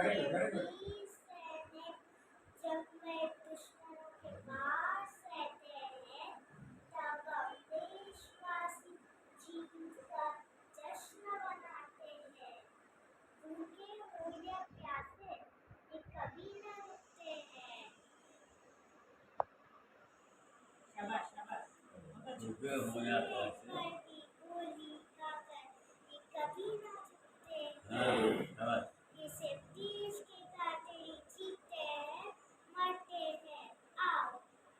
Very good very good. जब मैं दुश्मनों के पास रहते हैं तब देशवासी जीत का जश्न मनाते हैं। भूखे हो या प्यासे ये कभी न रुकते हैं। शाबाश शाबाश, बहुत अच्छी। रुपये हो या पैसे। की गोली खाकर ये कभी न झुकते हाँ, हैं। शाबाश। ये सिर्फ देश के खातिर जीते हैं, मरते हैं। आओ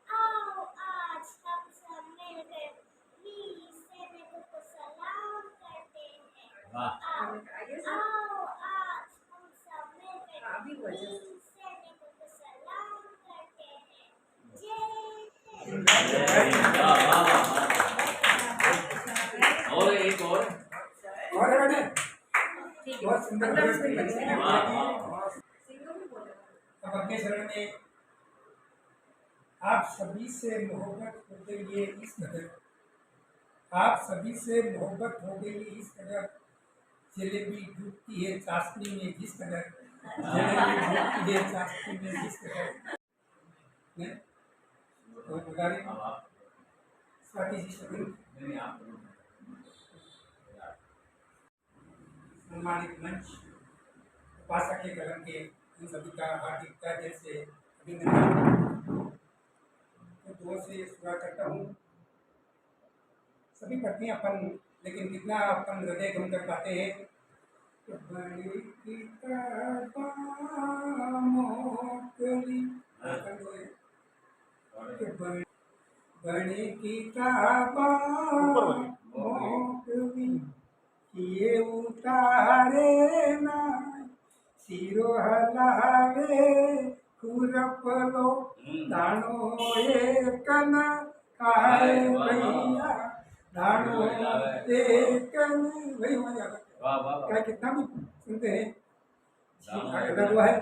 आओ आज हम सब मिलकर वीर सैनिकों को सलाम करते हैं। वाह। आओ आओ आज हम सब मिलकर अभी वीर वजह सैनिकों को सलाम करते हैं। जय हिंद। वाह, वाह, वाह। और एक और। और है बेटे, बहुत सुंदर लगी। वाह, वाह। अब अपने शरण में आप सभी से मोहब्बत हो गई है इस कदर, आप सभी से मोहब्बत हो गई है इस कदर, जलेबी डूबती है चाशनी में जिस कदर, जलेबी डूबती है चाशनी में जिस कदर। ने तो बता रहे अब आप। स्वाति जी शब्द नहीं, आप। सम्मानित मंच उपासक के कलम के इन सभी का हार्दिक तहे दिल से अभिनंदन। तो दुआ से शुरू करता हूँ। सभी पढ़ते हैं अपन, लेकिन कितना अपन हृदय गम कर पाते हैं। कि बड़ी किताबा मोकली, कि बड़ी किताबा मोकली, किए उतारे ना सिरो हलावे खुरपलो दानो एकन खाए भैया, दानो एकन वही मजा वाह, वाह, वाह। क्या कितना भी सुनते हैं। आगे हुआ है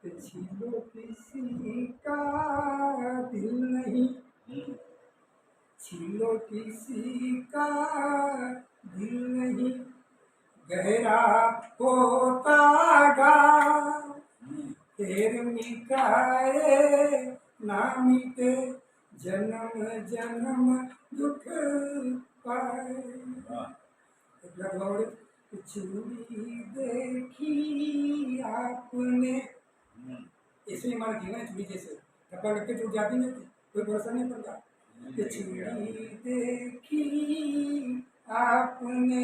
कि छीलो किसी का दिल नहीं, छीलो किसी का दिल नहीं, गहरा होता गा फिर मिटाए ना मिटे जन्म जन्म दुख पाए। लगभग चूड़ी देखी आपने, इसमें हमारा जीवन है चूड़ी जैसे धब्बा लग के टूट जाती है, कोई भरोसा नहीं पड़ता। चूड़ी देखी आपने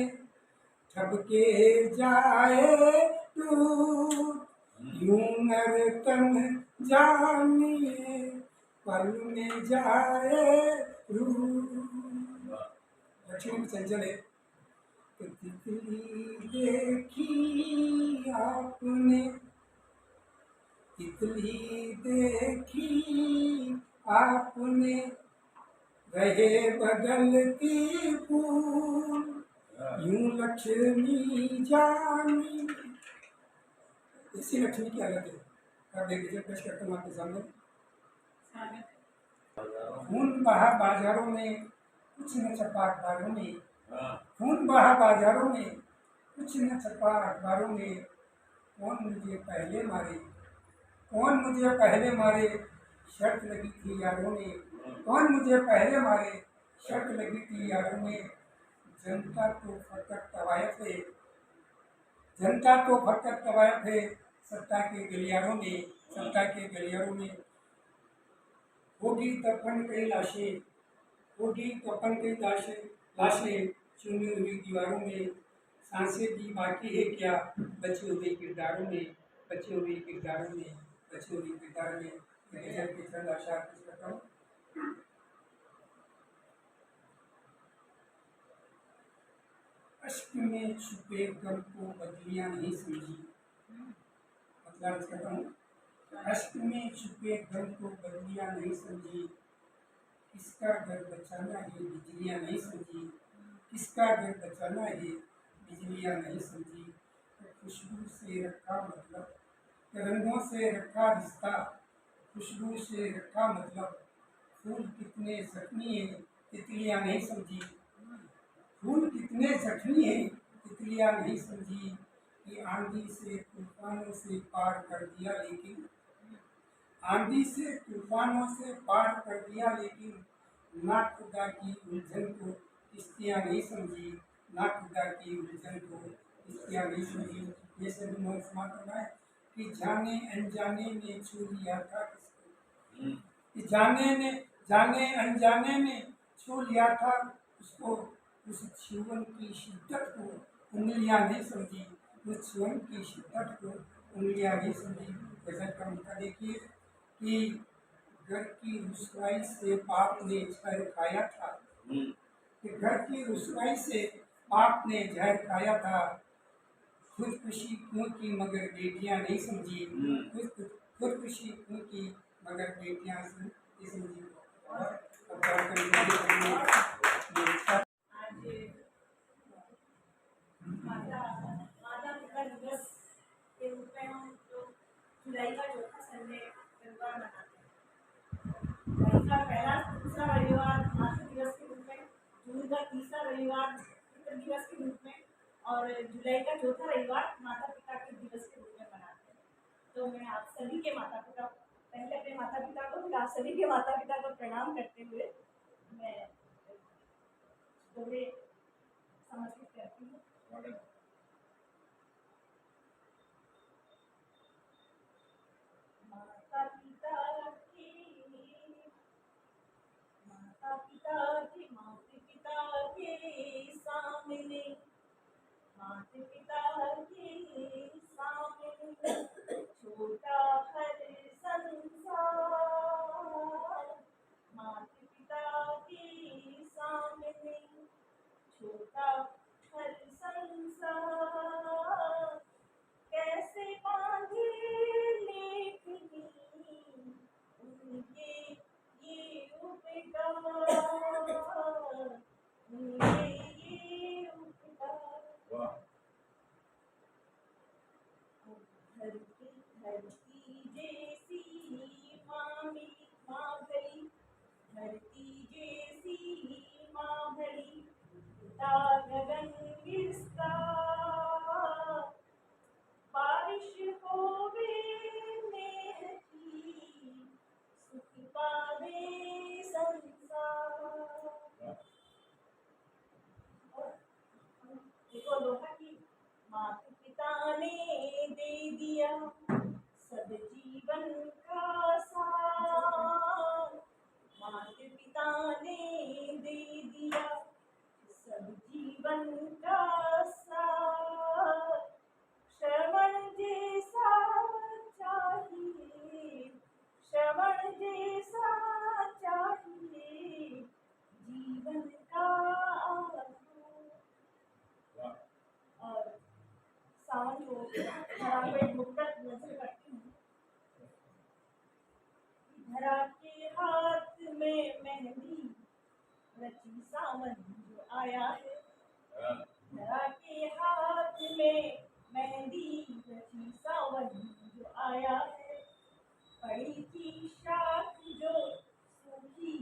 ठबके जाए टूट, यूं नर्तन जानिए पल में जाए रूठ। लक्ष्मी में चंचल है। कि तितली देखी आपने, तितली देखी आपने, रहे बदलती फूल यूं लक्ष्मी जानी। इसी लक्ष्मी की अलग है। आप देख लीजिए, पेश करता हूँ आपके सामने। खून बहा बाजारों में कुछ न छपा अखबारों में, खून बहा बाजारों में कुछ न छपा अखबारों में, कौन मुझे पहले मारे, कौन मुझे पहले मारे शर्त लगी थी यारों ने, कौन मुझे पहले मारे शर्त लगी थी यारों में। जनता तो फकत तवायफ है, जनता तो फकत तवायफ है सत्ता के गलियारों में, सत्ता के गलियारों में। होगी दफन कई लाशें, होगी दफन कई लाशें चुनी हुई दीवारों में, सांसें भी बाकी है क्या बचे हुए किरदारों में, बचे हुए किरदारों में, बचे हुए किरदारों में। के चंद आशा करता हूँ। अश्क में छुपे गम को बदलियां नहीं समझी, मतलब कहता हूँ। अश्क में छुपे गम को बदलियां नहीं समझी, किसका घर बचाना है बिजलियां नहीं समझी, किसका घर बचाना है बिजलियां नहीं समझी। खुशबू से रखा मतलब, रंगों से रखा रिश्ता, खुशबू से रखा मतलब, फूल कितने जख्मी हैं तितलियां नहीं समझी, फूल कितने जख्मी हैं तितलियां नहीं समझी। कि आंधी से तूफानों से पार कर दिया, लेकिन आंधी से तूफानों से पार कर दिया, लेकिन ना खुदा की उलझन को किश्तियाँ नहीं समझी, ना खुदा की उलझन को किश्तियाँ नहीं समझी। ये सभी नौ समाप्त है कि जाने अनजाने में छू लिया था किसको, कि जाने अनजाने में छू लिया था उसको, उस छुअन की शिद्दत को उंगलियां नहीं समझी, उस छुअन की शिद्दत को उंगलियां नहीं समझी। गजल का उनका देखिए कि घर की रुसवाई से बाप ने जहर खाया था, कि घर की रुसवाई से बाप ने जहर खाया था, खुदकुशी क्यों की मगर बेटियां नहीं समझी, खुदकुशी क्यों की मगर बेटियां नहीं समझी। और अब बात करेंगे आज माता माता पिता दिवस के रूप में हम लोग जुलाई का चौथा संडे रविवार मनाते हैं। जुलाई का पहला दूसरा रविवार मातृ दिवस के रूप में, जून का तीसरा रविवार पितृ दिवस के रूप में, और जुलाई का चौथा रविवार माता पिता के दिवस के रूप में मनाते हैं। तो मैं आप सभी के माता पिता, पहले अपने माता पिता को, फिर आप सभी के माता पिता को प्रणाम करते हुए मैं दोहे समर्पित करती हूँ। माता पिता के माता पिता के सामने, माता पिता के सामने छोटा हर संसार, माता पिता के सामने छोटा हर संसार, कैसे बांधे लेखनी उनके ये उपकार, उनके ये उपकार। धरती जैसी माँ मेरी माँ भरी, धरती जैसी माँ भरी, पिता गगन विस्तार, बारिश होवे मेघ की, सुख पावे संसार। देखो लोहा की माता पिता ने दे दिया सब जीवन का सार, माता पिता ने दे दिया सब जीवन का सार, श्रवण जैसा चाहिए, श्रवण जैसा चाहिए जीवन का आधार। और सावन को धरा पे मुक्तक नजर करती हूँ। धरा के हाथ में मेहंदी रची सावन जो आया है, धरा के हाथ में मेहंदी रची सावन जो आया है, पड़ी थी शाख जो सूखी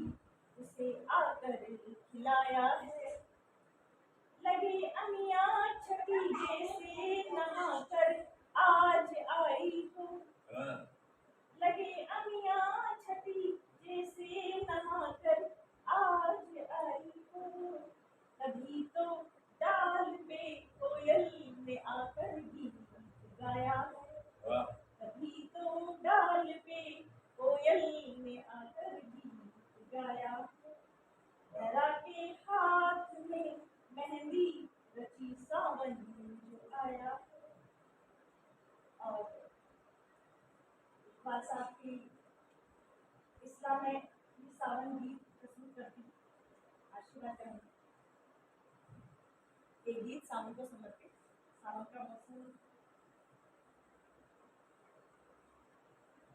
उसे आकर खिलाया है, लगी अमिया छठी जैसे नहाकर आज आई हो, लगे अमिया छठी जैसे नहाकर आज आई हो, तभी तो डाल पे कोयल ने आकर गीत गाया है, तभी तो डाल पे कोयल ने आकर गीत गाया है, धरा के हाथ में मेहंदी रची सावन जो आया है। और इकबाल साहब की इस्लाम में सावन गीत प्रस्तुत करती हूँ, आशीर्वाद करेंगे। एक गीत सावन को समर्पित। सावन का मौसम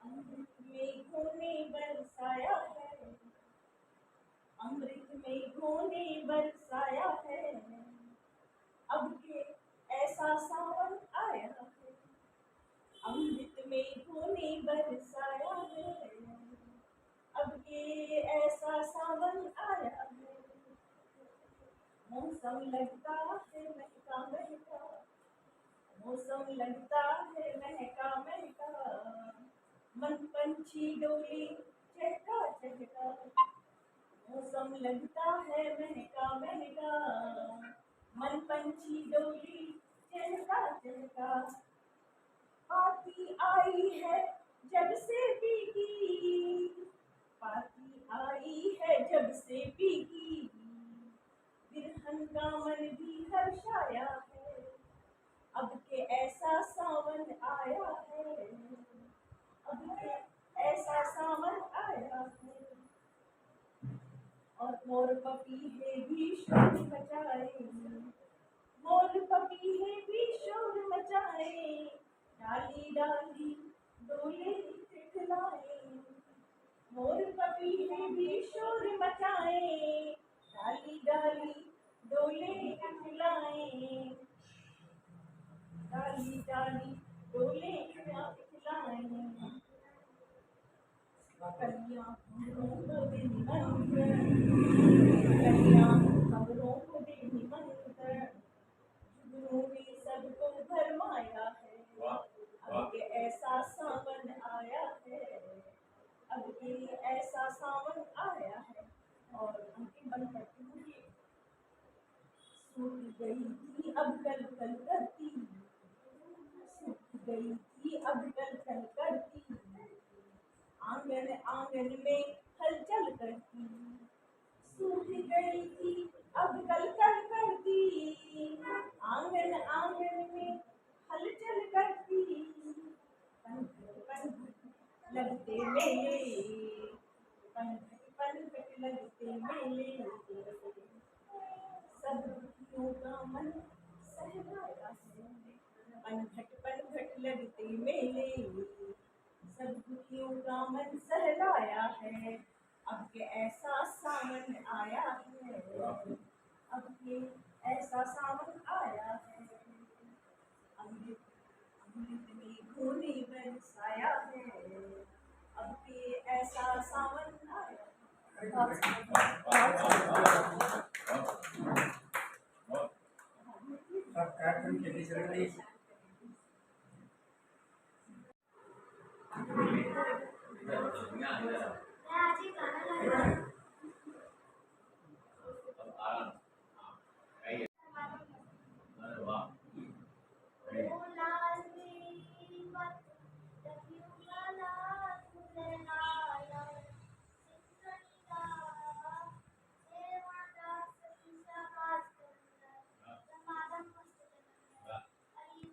अमृत मेघों ने बरसाया है, अमृत मेघों ने बरसाया है, अब के ऐसा सावन आया है, अमृत मेघों ने बरसाया है, अब के ऐसा सावन आया है, मौसम लगता है महका महका, मौसम लगता है महका महका, मन पंछी डोली चहका चहका। मौसम लगता है महका महका, मन पंछी डोली चहका चहका। पाती आई है जब से भीगी, पाती आई है जब से भीगी, बिरहन का मन भी हर्षाया है, अब के ऐसा सावन आया है, अब के ऐसा सावन आया है। और मोर पपीहे भी शोर मचाए, मोर पपीहे भी शोर मचाए, डाली डाली डोले दिखलाए। मोर पपीहे भी शोर मचाए, डाली डाली डोले दिखलाए, डाली डाली डोले दिखलाए। कलियां हमरों को दे निमंत्रण, कलियां हमरों को दे निमंत्रण, जुगनू में सबको भरमाया है, अब के ऐसा सावन आया है, अब के ऐसा सावन आया है। और अंतिम बंद करती हूँ कि सूख गई थी अब कल कल करती, सूख गई थी अब कल कल करती, आंगन आंगन में हलचल करती, सूख गई थी अब कल कल करती, आंगन आंगन में हलचल करती। पनघट पनघट लगते मेले, पनघट पनघट लगते मेले, सब दुखियों का मन सहलाया है, पनघट पनघट लगते मेले, सब दुखियों का मन सहलाया है, अब के ऐसा सावन आया है, अब के ऐसा सावन आया है। अमृत अमृत में घोने बरसाया है, अब के ऐसा सावन आया सब कार्यक्रम के बीच रख दी। आज ही गाना लगा। अब आराम। आइए। अरे वाह। ओ लाल मेरी मत लगियो गाना सुने लाया, सिंगनिया हे माता सखी समाज करना, समाजम मस्त करना, अली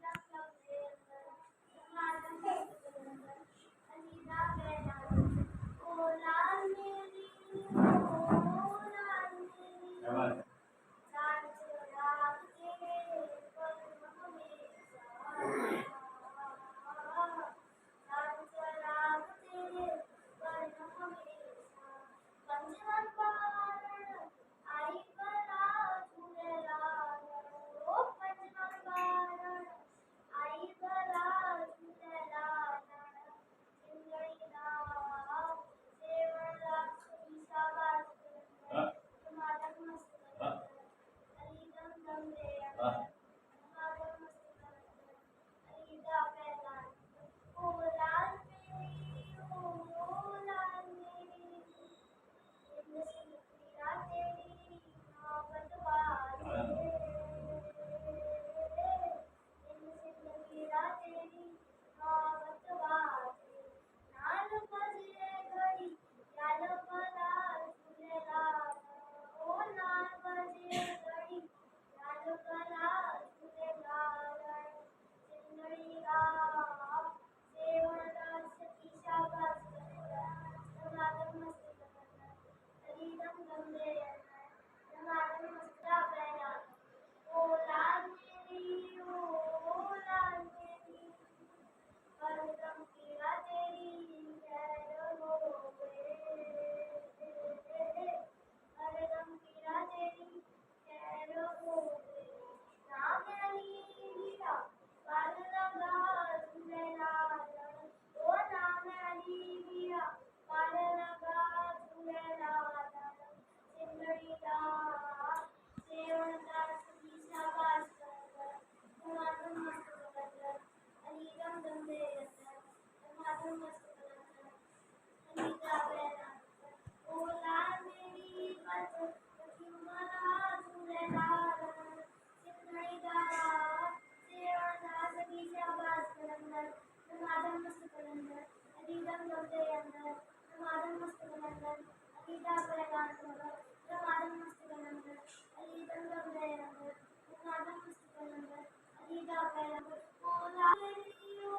राधा पुस्तक नंबर अलीदा पहला ओ लाल मेरी ओ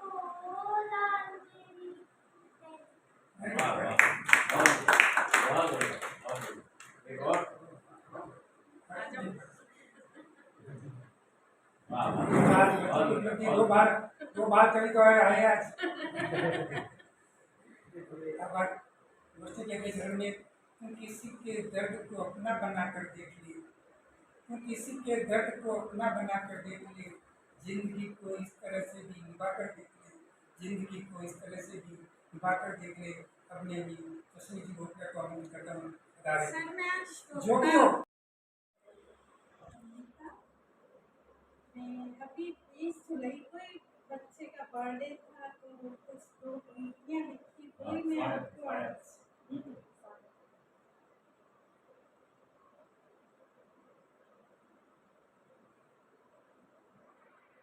लाल मेरी। वाह वाह बहुत बढ़िया बहुत बढ़िया। एक और वाह वाह बहुत बढ़िया। दो बार कभी तो आए आज। अब दोस्तों के घर में तुम किसी के दर्द को अपना बनाकर देख लिए, तुम किसी के दर्द को अपना बनाकर देख लिए, जिंदगी को इस तरह से भी निभा कर देख ले, जिंदगी को इस तरह से भी निभा कर देख ले। अपने भी तस्वीर जी भोपड़ा को हम कदम अदा रहे जो भी हो। अभी 20 जुलाई को एक बच्चे का बर्थडे था, तो कुछ दो पंक्तियाँ लिखी, वही मैं आपको आज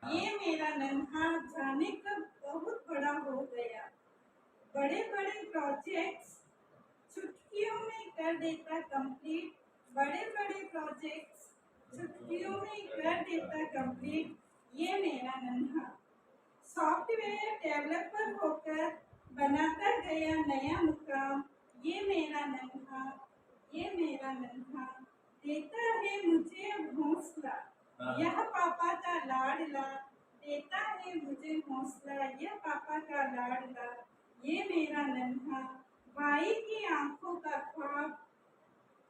ये मेरा नन्हा जाने कब बहुत बड़ा हो गया, बड़े बड़े प्रोजेक्ट्स चुटकियों में कर देता कंप्लीट, बड़े बड़े प्रोजेक्ट्स चुटकियों में कर देता कंप्लीट। ये मेरा नन्हा सॉफ्टवेयर डेवलपर होकर बनाता गया नया मुकाम। ये मेरा नन्हा, ये मेरा नन्हा देता है मुझे हौसला, यह पापा का लाडला देता है मुझे हौसला, यह पापा का लाडला। ये मेरा नन्हा भाई की आंखों का ख्वाब,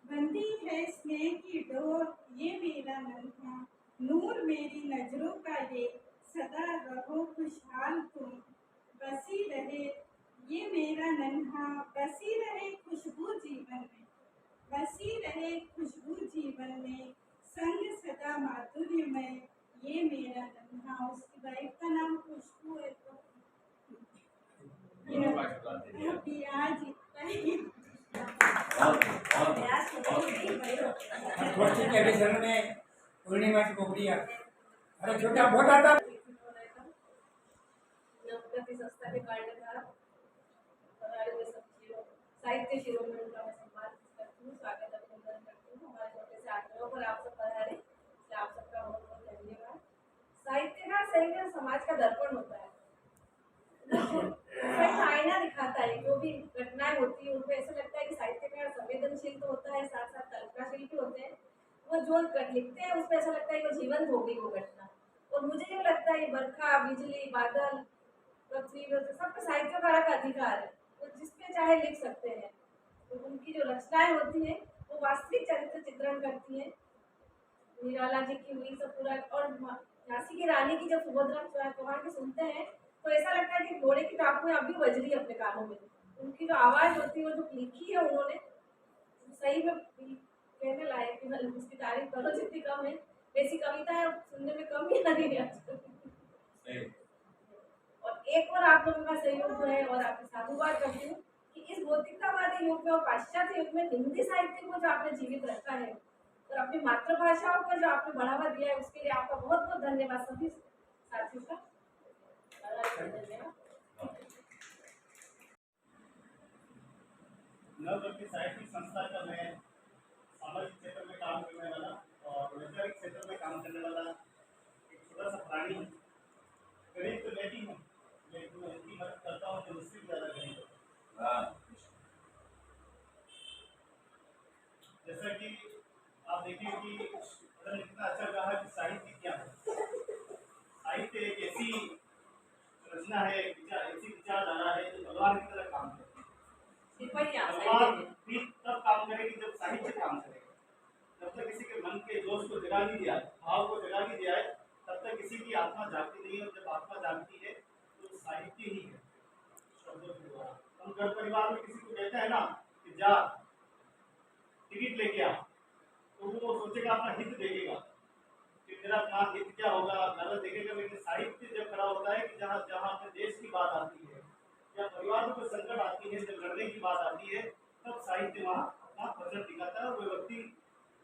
बंधी है स्नेह की डोर। ये मेरा नन्हा नूर मेरी नजरों का ये, सदा रहो खुशहाल तुम बसी रहे। ये मेरा नन्हा बसी रहे खुशबू जीवन में, बसी रहे खुशबू जीवन में, संग सदा माधुर्य में। ये मेरा नन्हा, उसकी वाइफ का नाम खुशबू है, तो अभी आज इतना ही। दोस्ती के अभी जन्म में पूर्णिमा की बोबड़िया, अरे छोटा बहुत आता। नवप्रति संस्था के कार्यक्रम साहित्य शिरोमणि में उनका मैं सम्मान करती हूँ, स्वागत अभिनंदन करती हूँ। हमारे छोटे से आग्रहों पर आप सब पधारे, इसलिए आप सबका बहुत बहुत धन्यवाद। साहित्यकार सही में समाज का दर्पण होता है, सही आईना दिखाता है। जो भी घटनाएं होती है उनको ऐसा लगता है कि साहित्यकार संवेदनशील तो होता है, साथ साथ कल्पनाशील भी होते हैं। वो जो लिखते हैं उसमें ऐसा लगता है कि वो जीवंत हो गई वो घटना। और मुझे क्यों लगता है बरखा, बिजली, बादल, पृथ्वी, सब पे साहित्यकार का अधिकार है, वो जिसपे चाहे लिख सकते हैं। तो उनकी जो रचनाएं होती हैं वो वास्तविक चरित्र चित्रण करती हैं। निराला जी की हुई सब पूरा, और झांसी की रानी की जब सुभद्रा चौहान की सुनते हैं तो ऐसा लगता है कि घोड़े की टापुएं अभी बज रही है अपने कानों में। उनकी जो आवाज होती है, वो जो लिखी है उन्होंने, सही में कहने लायक है। उसकी तारीफ करो जितनी कम है, वैसी कविता है सुनने में कम ही आ रही है आजकल। और एक और आप लोगों का सहयोग जो है, और आपकी साधुवाद करती हूँ कि इस भौतिकतावादी युग में और पाश्चात्य युग में हिंदी साहित्य को जो आपने जीवित रखा है और अपनी मातृभाषाओं को जो आपने बढ़ावा दिया है, उसके लिए आपका बहुत बहुत धन्यवाद सभी साथियों का। धन्यवाद। नवप्रति साहित्यिक संस्था का मैं सामाजिक क्षेत्र में काम करने वाला और वैचारिक क्षेत्र में काम करने वाला एक छोटा सा प्राणी हूँ। गरीब तो बेटी हूँ, लेकिन मैं इतनी मदद करता हूँ कि मुझसे भी ज़्यादा गरीब हो। जैसा कि आप देखिए कि इतना अच्छा कहा कि साहित्य क्या है। साहित्य एक ऐसी रचना है, ऐसी विचारधारा है जो भगवान की तरह काम करती है। भगवान भी तब काम करेगी जब साहित्य काम करेगा। जब तक किसी के मन के जोश को जगा नहीं दिया, भाव को जगा नहीं दिया है, तब तक किसी की आत्मा जागती नहीं है। और जब आत्मा जागती है तो साहित्य ही है शब्दों के द्वारा। हम घर परिवार में किसी को कहते हैं ना कि जा टिकट लेके आ, तो वो सोचेगा अपना हित देखेगा कि मेरा अपना हित क्या होगा, ज्यादा देखेगा। लेकिन साहित्य जब खड़ा होता है कि जहाँ जहाँ अपने देश की बात आती है या परिवार में कोई संकट आती है, जब लड़ने की बात आती है, तब साहित्य वहाँ अपना वजन दिखाता है। और वो व्यक्ति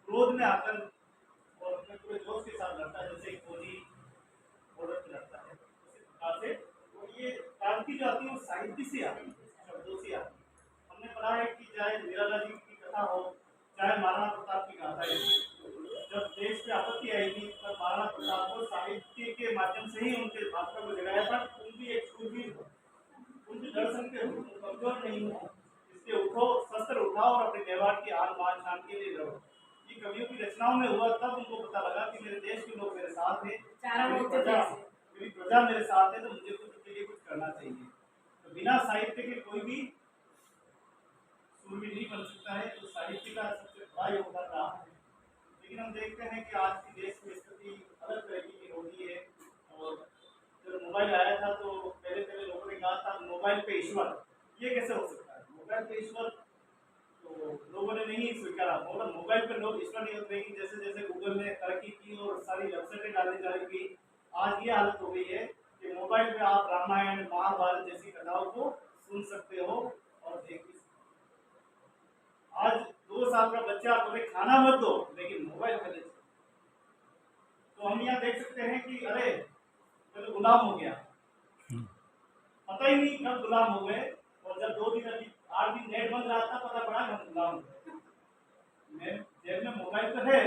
क्रोध में आकर और अपने पूरे जोश के साथ लड़ता है, जैसे एक फौजी बॉर्डर पे लड़ता है। उसी प्रकार से वो ये क्रांति जो आती है वो साहित्य से आती है, शब्दों से आती है। हमने पढ़ा है कि चाहे निराला जी की कथा हो, चाहे महाराणा प्रताप की गाथा है, जब देश पे आपत्ति आई थी, पर महाराणा प्रताप को साहित्य के माध्यम से ही उनके भाषा को जगाया था। तुम भी एक शूरवीर हो, तुम भी लड़ सकते हो, तुम कमजोर नहीं हो, इसलिए उठो, शस्त्र उठाओ और अपने व्यवहार की आन बान शान के लिए लड़ो। ये कवियों की रचनाओं में हुआ, तब उनको पता लगा कि मेरे देश के लोग मेरे साथ हैं, मेरी प्रजा मेरे साथ है, तो मुझे कुछ के लिए कुछ करना चाहिए। तो बिना साहित्य के कोई भी सूरवीर नहीं बन सकता है, तो साहित्य का सबसे बड़ा योगदान रहा है। लेकिन हम देखते हैं कि आज की देश में स्थिति अलग तरीके की हो गई है। और जब मोबाइल आया था तो पहले पहले लोगों ने कहा था मोबाइल पे ईश्वर, ये कैसे हो सकता है, मोबाइल पे ईश्वर, तो लोगों ने नहीं स्वीकारा। मतलब मोबाइल पे लोग ईश्वर नहीं होते, लेकिन जैसे जैसे गूगल ने तरक्की की और सारी वेबसाइटें डालनी चालू की, आज ये हालत हो गई है कि मोबाइल पे आप रामायण महाभारत जैसी कथाओं को सुन सकते हो और देख भी सकते हो। आज 2 साल का बच्चा तुम्हें खाना मत दो, लेकिन मोबाइल पे दे। तो हम यहाँ देख सकते हैं कि अरे मैं तो गुलाम हो गया, पता ही नहीं कब गुलाम हो गए। और जब 2 दिन अभी 8 दिन नेट बंद रहा था, पता पड़ा हम गुलाम हो गए। जेब में मोबाइल तो है,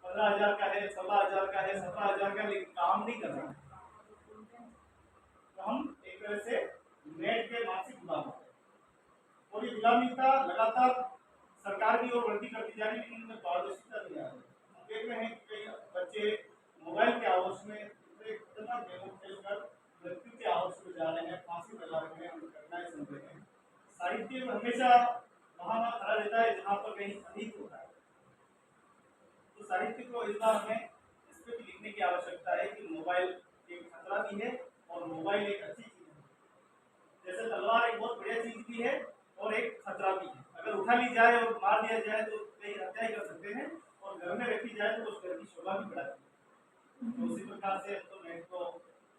15,000 का है, 16,000 का है, 17,000 का, लेकिन काम नहीं कर रहा। तो हम एक तरह से नेट के मानसिक गुलाम हो गए। और ये गुलामी का लगातार सरकार भी और वृद्धि करती जा रही है, लेकिन उनमें पारदर्शिता नहीं आ रही। हम देख रहे हैं कि कई बच्चे मोबाइल के आवाज में इतने खतरनाक गेमों खेलकर मृत्यु के आवाज में जा रहे हैं, फांसी लगा रहे हैं, उनकी घटनाएं सुन रहे हैं। साहित्य हमेशा वहां खड़ा रहता है जहाँ पर कहीं अधिक होता है। तो साहित्य को इस बार हमें इस पर भी लिखने की आवश्यकता है कि मोबाइल एक खतरा भी है और मोबाइल एक अच्छी चीज है। जैसे तलवार एक बहुत बढ़िया चीज भी है और एक खतरा भी है। अगर उठा ली जाए और मार दिया जाए तो कई हत्याएं कर सकते हैं, और घर में रखी जाए तो उस घर की शोभा भी बढ़ाती है। तो उसी प्रकार से तो नेट को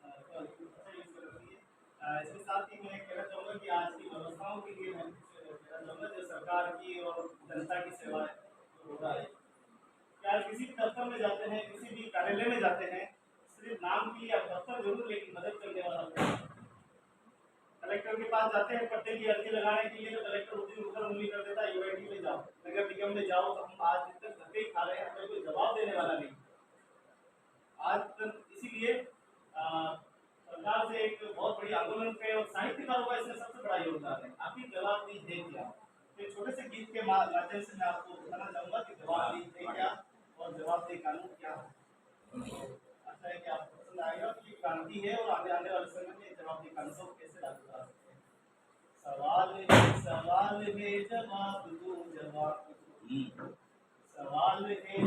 अच्छा यूज कर रही है। इसके साथ ही मैं कहना चाहूँगा कि आज की व्यवस्थाओं के लिए मैं कहना चाहूँगा जो सरकार की और जनता की सेवा हो रहा है। क्या किसी भी दफ्तर में जाते हैं, किसी भी कार्यालय में जाते हैं, सिर्फ नाम के लिए आप दफ्तर जरूर, लेकिन मदद करने वाला कोई। कलेक्टर के पास जाते हैं पट्टे की अर्जी लगाने के लिए, तो कलेक्टर उस दिन ऊपर उंगली कर देता है, यूआईडी में जाओ, नगर निगम में जाओ। तो हम आज दिन तक धक्के खा रहे हैं, हमें कोई जवाब देने वाला नहीं। आज तक इसीलिए सरकार से एक बहुत बड़ी आंदोलन पे और साहित्यकारों का इसमें सबसे बड़ा योगदान है। आपकी जवाबदेही है क्या? तो छोटे से गीत के माध्यम से मैं आपको बताना चाहूंगा कि जवाबदेही है क्या और जवाबदेही कानून क्या है। अच्छा है कि आपको पसंद आएगा कि क्रांति है और आगे आने वाले समय में जवाबदेही कानून को कैसे लागू करा सकते हैं। सवाल है जवाब दो, जवाब दो, सवाल है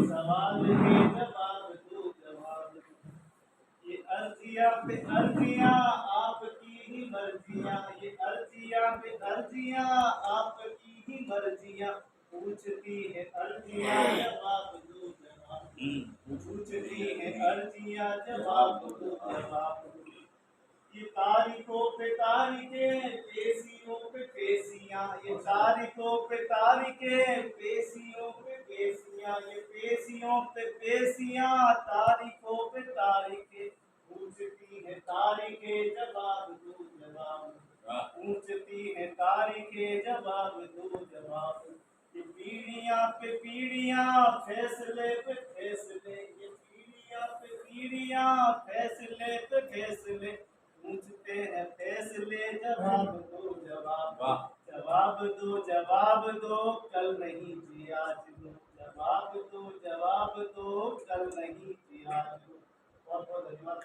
जवाब दो, जवाब दो। ये अर्जियां पे अर्जियां आपकी ही मर्जियां, ये अर्जियां पे अर्जियां आपकी ही मर्जियां, पूछती है अर्जियां जवाब दो, जवाब दो, पूछती है अर्जियां जवाब दो, जवाब दो। ये तारीखों पे तारीखें, पेशियों पे पेशियां, ये तारीखों पे तारीखें, पेशियों पे पेशियां, ये पेशियों पे पेशियां, तारीखों पे तारीखें, पूछती है तारीखें जवाब दो, जवाब दो, पूछती है तारीखें जवाब दो, जवाब दो। ये पीढ़ियां पे पीढ़ियां, फैसले पे फैसले, ये पीढ़ियां पे पीढ़ियां, फैसले पे फैसले, पूछते हैं फैसले जवाब दो, जवाब दो, जवाब दो, जवाब दो, कल नहीं जी आज दो, जवाब दो, जवाब दो, कल नहीं जी आज दो। बहुत बहुत धन्यवाद।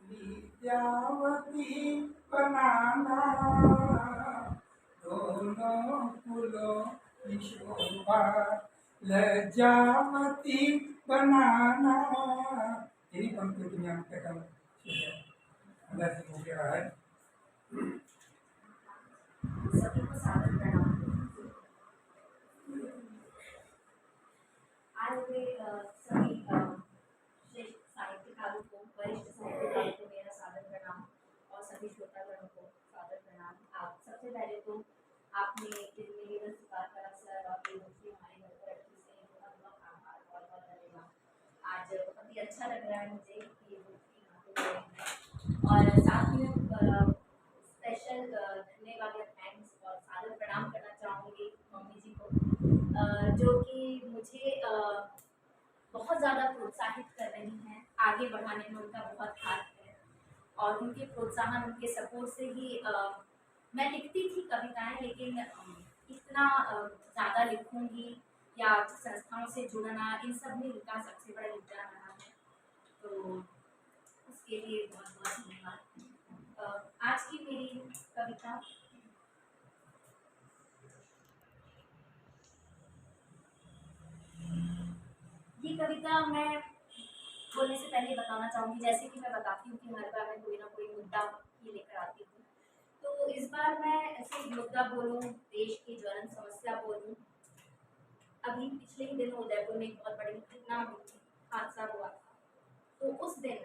विद्यावती बनाना दोनों कुलों की शोभा, लज्जावती बनाना। यही पंक्ति की नाम का काम अंदर से हो गया है। सभी को सादर प्रणाम। आज मैं सभी श्रेष्ठ साहित्यकारों को, वरिष्ठ साहित्यकारों को मेरा सादर प्रणाम और सभी श्रोतागणों को सादर प्रणाम। आप सबसे पहले तो आपने इतने निवेदन स्वीकार करा सर, और ये मुझे हमारे घर पर अच्छी से बहुत बहुत आभार, बहुत बहुत धन्यवाद। आज बहुत ही अच्छा लग रहा है मुझे कि ये मुझे यहाँ पे हुए हैं। और साथ में स्पेशल धन्यवाद या थैंक्स और सादर प्रणाम करना चाहूँगी मम्मी जी को, जो कि मुझे बहुत ज़्यादा प्रोत्साहित कर रही हैं, आगे बढ़ाने में उनका बहुत हाथ है और उनके प्रोत्साहन, उनके सपोर्ट से ही मैं लिखती थी कविताएं, लेकिन इतना ज़्यादा लिखूंगी या संस्थाओं से जुड़ना, इन सब में उनका सबसे बड़ा योगदान रहा है, तो उसके लिए बहुत बहुत धन्यवाद। आज की मेरी कविता ये कविता मैं बोलने से पहले बताना चाहूँगी, जैसे कि मैं बताती हूँ कि हर बार मैं कोई ना कोई मुद्दा ये लेकर आती हूँ, तो इस बार मैं ऐसे मुद्दा बोलूँ, देश की ज्वलन समस्या बोलूँ। अभी पिछले ही दिन उदयपुर में एक बहुत बड़ी घटना हुई, हादसा हुआ था, तो उस दिन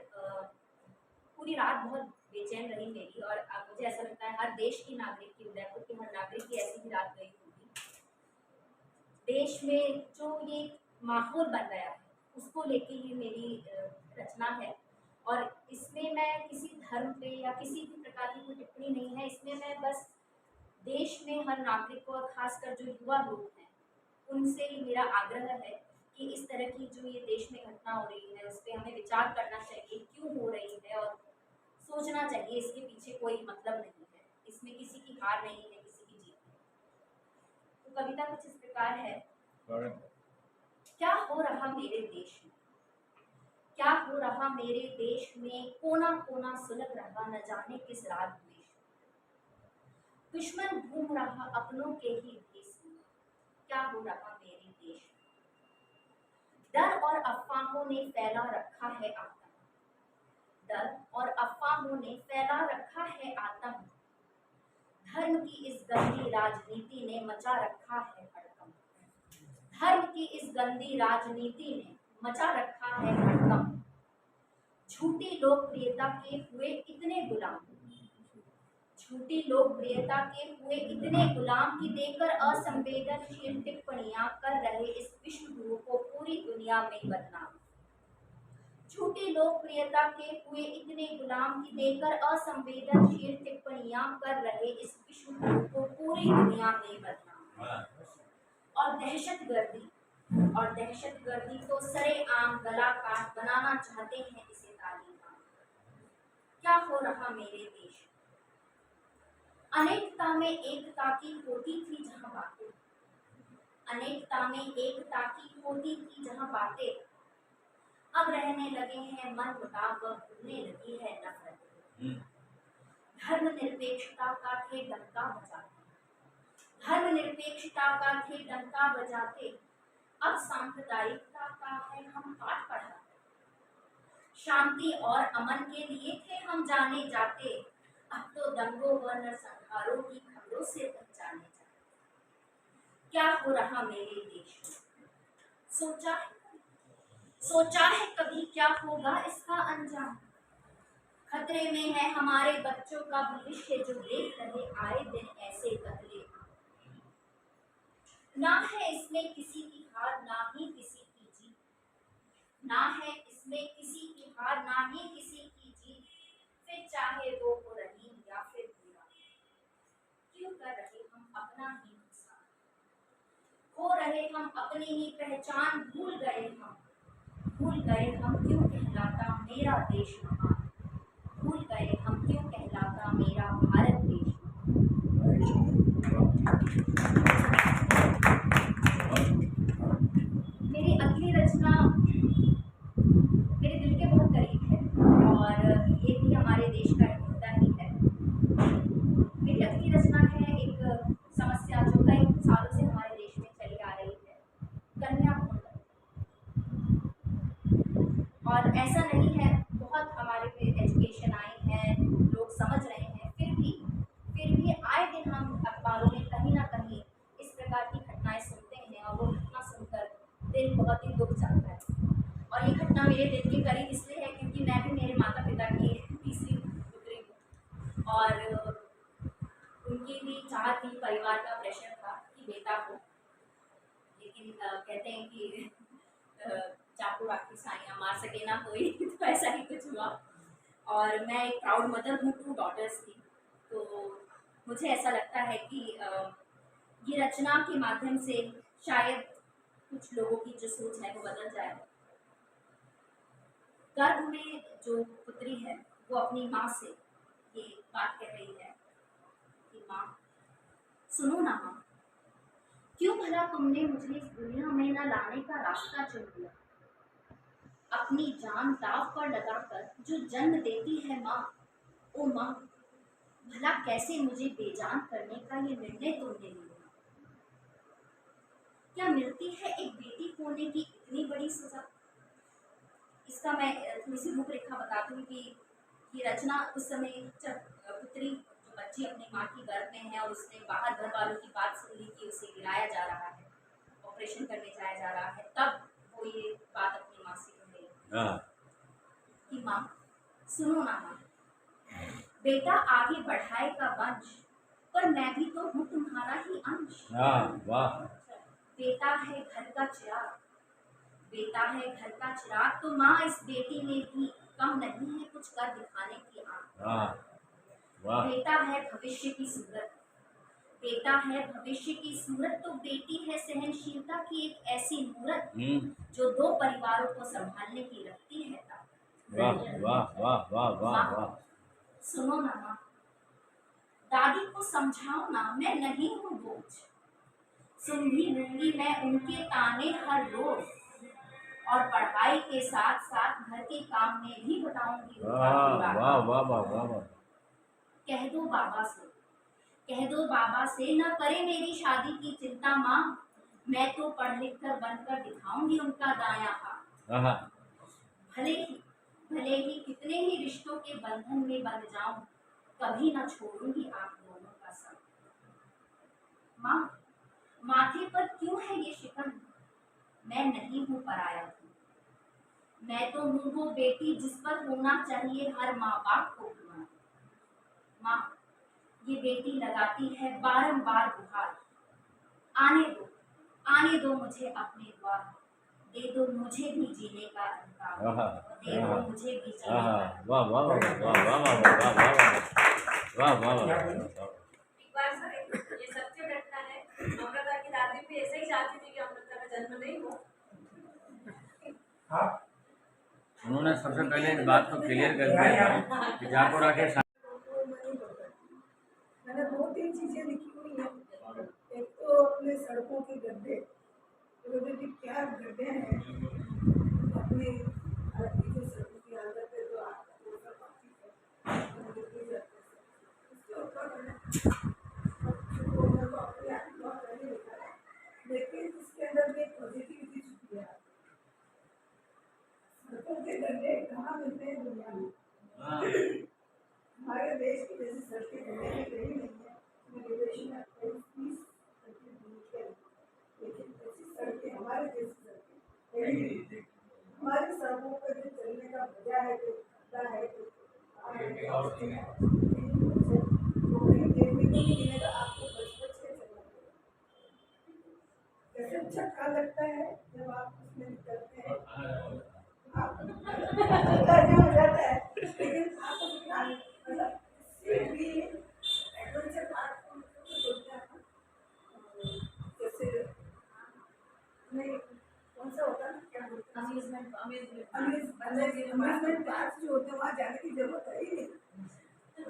पूरी रात बहुत बेचैन रही मेरी, और अब मुझे ऐसा लगता है हर देश की नागरिक की, उदयपुर के हर नागरिक की ऐसी ही रात गई होगी। देश में जो ये माहौल बन गया है उसको लेके ये मेरी रचना है, और इसमें मैं किसी धर्म पे या किसी भी प्रकार की कोई टिप्पणी नहीं है, इसमें मैं बस देश में हर नागरिक को और खासकर जो युवा लोग हैं उनसे मेरा आग्रह है कि इस तरह की जो ये देश में घटना हो रही है उस पर हमें विचार करना चाहिए, क्यों हो रही है, और सोचना चाहिए इसके पीछे कोई मतलब नहीं है, इसमें किसी की हार नहीं है, किसी की जीत नहीं। तो कविता कुछ इस प्रकार है। क्या हो रहा मेरे देश में, क्या हो रहा मेरे देश में, कोना कोना सुलग रहा न जाने किस राग द्वेष, दुश्मन घूम रहा अपनों के ही देश में, क्या हो रहा मेरे देश में। डर और अफवाहों ने फैला रखा है आतंक, डर और अफवाहों ने फैला रखा है आतंक, धर्म की इस गंदी राजनीति ने मचा रखा है हड़कंप, धर्म की इस गंदी राजनीति ने मचा रखा है हड़कंप, झूठी लोकप्रियता के हुए इतने गुलाम, झूठी लोकप्रियता के हुए इतने गुलाम की देकर असंवेदनशील टिप्पणियां कर रहे इस विश्व गुरु को पूरी दुनिया में बदनाम, झूठी लोकप्रियता के हुए इतने गुलाम की देकर असंवेदनशील टिप्पणियां कर रहे इस विश्व गुरु को पूरी दुनिया में बदनाम, और दहशतगर्दी को सरेआम गला काट बनाना चाहते हैं इसे तालीबान। क्या हो रहा मेरे देश में, अनेकता में एकता की होती थी जहां बातें, अनेकता में एकता की होती थी जहां बातें, अब रहने लगे हैं मन मुटाव व भूलने लगी है नफरत, धर्मनिरपेक्षता का थे डंका बजाते, धर्मनिरपेक्षता का थे डंका बजाते, अब सांप्रदायिकता का है हम पाठ पढ़ाते, शांति और अमन के लिए थे हम जाने जाते, अब तो दंगों व नरसंहारों की खबरों से पहचाने जाते। क्या हो रहा मेरे देश में, सोचा है कभी क्या होगा इसका अंजाम, खतरे में है हमारे बच्चों का भविष्य जो देख रहे आए दिन ऐसे कतले, ना है इसमें किसी की हार ना ही किसी की जीत, ना है इसमें किसी की हार ना ही किसी की जीत, फिर चाहे वो हो रहीम या फिर बुरा, क्यों कर रहे हम अपना ही नुकसान, खो रहे हम अपनी ही पहचान, भूल गए हम क्यों कहलाता मेरा देश महान, भूल गए हम क्यों कहलाता मेरा भारत देश मेरी अगली रचना मेरे दिल के बहुत करीब है और ये भी हमारे देश का एक मुद्दा ही है। मेरी अगली रचना है एक समस्या जो कई सालों से हमारे देश में चली आ रही है, कन्या भ्रूण हत्या। और ऐसा नहीं है, बहुत हमारे पे एजुकेशन आई है, लोग समझ रहे हैं, फिर भी आए दिन हम अखबारों में कहीं ना कहीं इस प्रकार की घटनाएं सुनते हैं और वो घटना सुनकर दिल बहुत ही दुख जाता है। और ये घटना मेरे दिल के करीब इसलिए है क्योंकि मैं भी मेरे माता पिता की तीसरी पुत्री हूँ और उनकी भी चाह थी, परिवार का प्रेशर था कि बेटा हो, लेकिन कहते हैं कि चाकू राखी साइयाँ मार सके ना कोई तो ऐसा ही कुछ हुआ। और मैं एक प्राउड मदर हूँ, 2 डॉटर्स की, तो मुझे ऐसा लगता है कि ये रचना के माध्यम से शायद कुछ लोगों की जो सोच है वो बदल जाए। गर्भ में जो पुत्री है वो अपनी माँ से ये बात कह रही है कि माँ, सुनो ना माँ, क्यों भला तुमने मुझे इस दुनिया में न लाने का रास्ता चुन लिया। अपनी जान दांव पर लगाकर जो जन्म देती है माँ, ओ माँ, भला कैसे मुझे बेजान करने का ये निर्णय तुमने लिया। क्या मिलती है एक बेटी होने की इतनी बड़ी सजा। इसका मैं थोड़ी सी रूपरेखा बताती हूँ कि ये रचना उस समय जब पुत्री जो बच्ची अपनी माँ की गर्भ में है और उसने बाहर घर वालों की बात सुन ली कि उसे गिराया जा रहा है, ऑपरेशन करने जाया जा रहा है, तब वो ये बात अपनी माँ से कह रही है कि माँ, सुनो ना माँ, बेटा आगे बढ़ाएगा वंश, पर मैं भी तो हूँ तुम्हारा ही अंश। वाह। बेटा है घर का चिराग, बेटा है घर का चिराग, तो माँ इस बेटी में भी कम नहीं है कुछ कर दिखाने की आँख। बेटा है भविष्य की सूरत, बेटा है भविष्य की सूरत, तो बेटी है सहनशीलता की एक ऐसी मूरत जो दो परिवारों को संभालने की रखती है ताकत। वाह वाह वाह वाह वाह वाह। सुनो ना माँ, दादी को समझाओ ना, मैं नहीं हूँ बोझ, सुन भी लूंगी मैं उनके ताने हर रोज, और पढ़ाई के साथ साथ घर के काम में भी बताऊंगी उनका पूरा। वाह वाह वाह वाह वाह। कह दो बाबा से, कह दो बाबा से न करे मेरी शादी की चिंता माँ, मैं तो पढ़ लिख कर बनकर दिखाऊंगी उनका दाया हाथ। भले ही कितने ही रिश्तों के बंधन में बंध जाऊं, कभी न छोड़ूंगी आप दोनों का संग। माँ, माथे पर क्यों है ये शिकन, मैं नहीं हूँ पराया हूँ, मैं तो हूँ वो बेटी जिस पर होना चाहिए हर माँ बाप को गुमान। माँ, ये बेटी लगाती है बारंबार गुहार, आने दो मुझे अपने द्वार, दे दो मुझे भी जीने का अधिकार, दे दो मुझे भी जीने का अधिकार। वाह वाह वाह वाह वाह वाह वाह वाह वाह वाह। एक बार सर, ये सत्य घटना है, अमृता की दादी भी ऐसे ही चाहती थी कि अमृता का जन्म नहीं हो। उन्होंने सबसे पहले इस बात को क्लियर कर दिया कि जाको राकेश। मैंने 2-3 चीजें लिखी हुई हैं। एक तो अपने सड़कों के गड्ढे, कि क्या गड्ढे हैं अपने जो सड़कों की हालत है, जो उसके ऊपर मैंने अपने आप बहुत पहले लिखा है, लेकिन इसके अंदर भी पॉजिटिविटी छुपी है। सड़कों के गड्ढे कहाँ मिलते हैं दुनिया में? हमारे देश की जैसी सड़कें दुनिया में कहीं नहीं है। विदेश में 30 सड़कें मिलती हैं, लेकिन ऐसी सड़कें हमारे देश की सड़कें कहीं नहीं। हमारी सड़कों पर जो चलने का मजा है, जो खतरा है, जो वो कहीं देखने को नहीं मिलेगा। आपको बच के चलना पड़ेगा। कैसे झटका लगता है जब आप उसमें निकलते हैं, हो जाता है, लेकिन आपको कितना मतलब भी एडवेंचर पार्क बोलते हैं, जैसे नहीं कौन सा होता है, क्या बोलते हैं, अम्यूजमेंट पार्क जो होते हैं, वहाँ जाने की जरूरत है ही नहीं।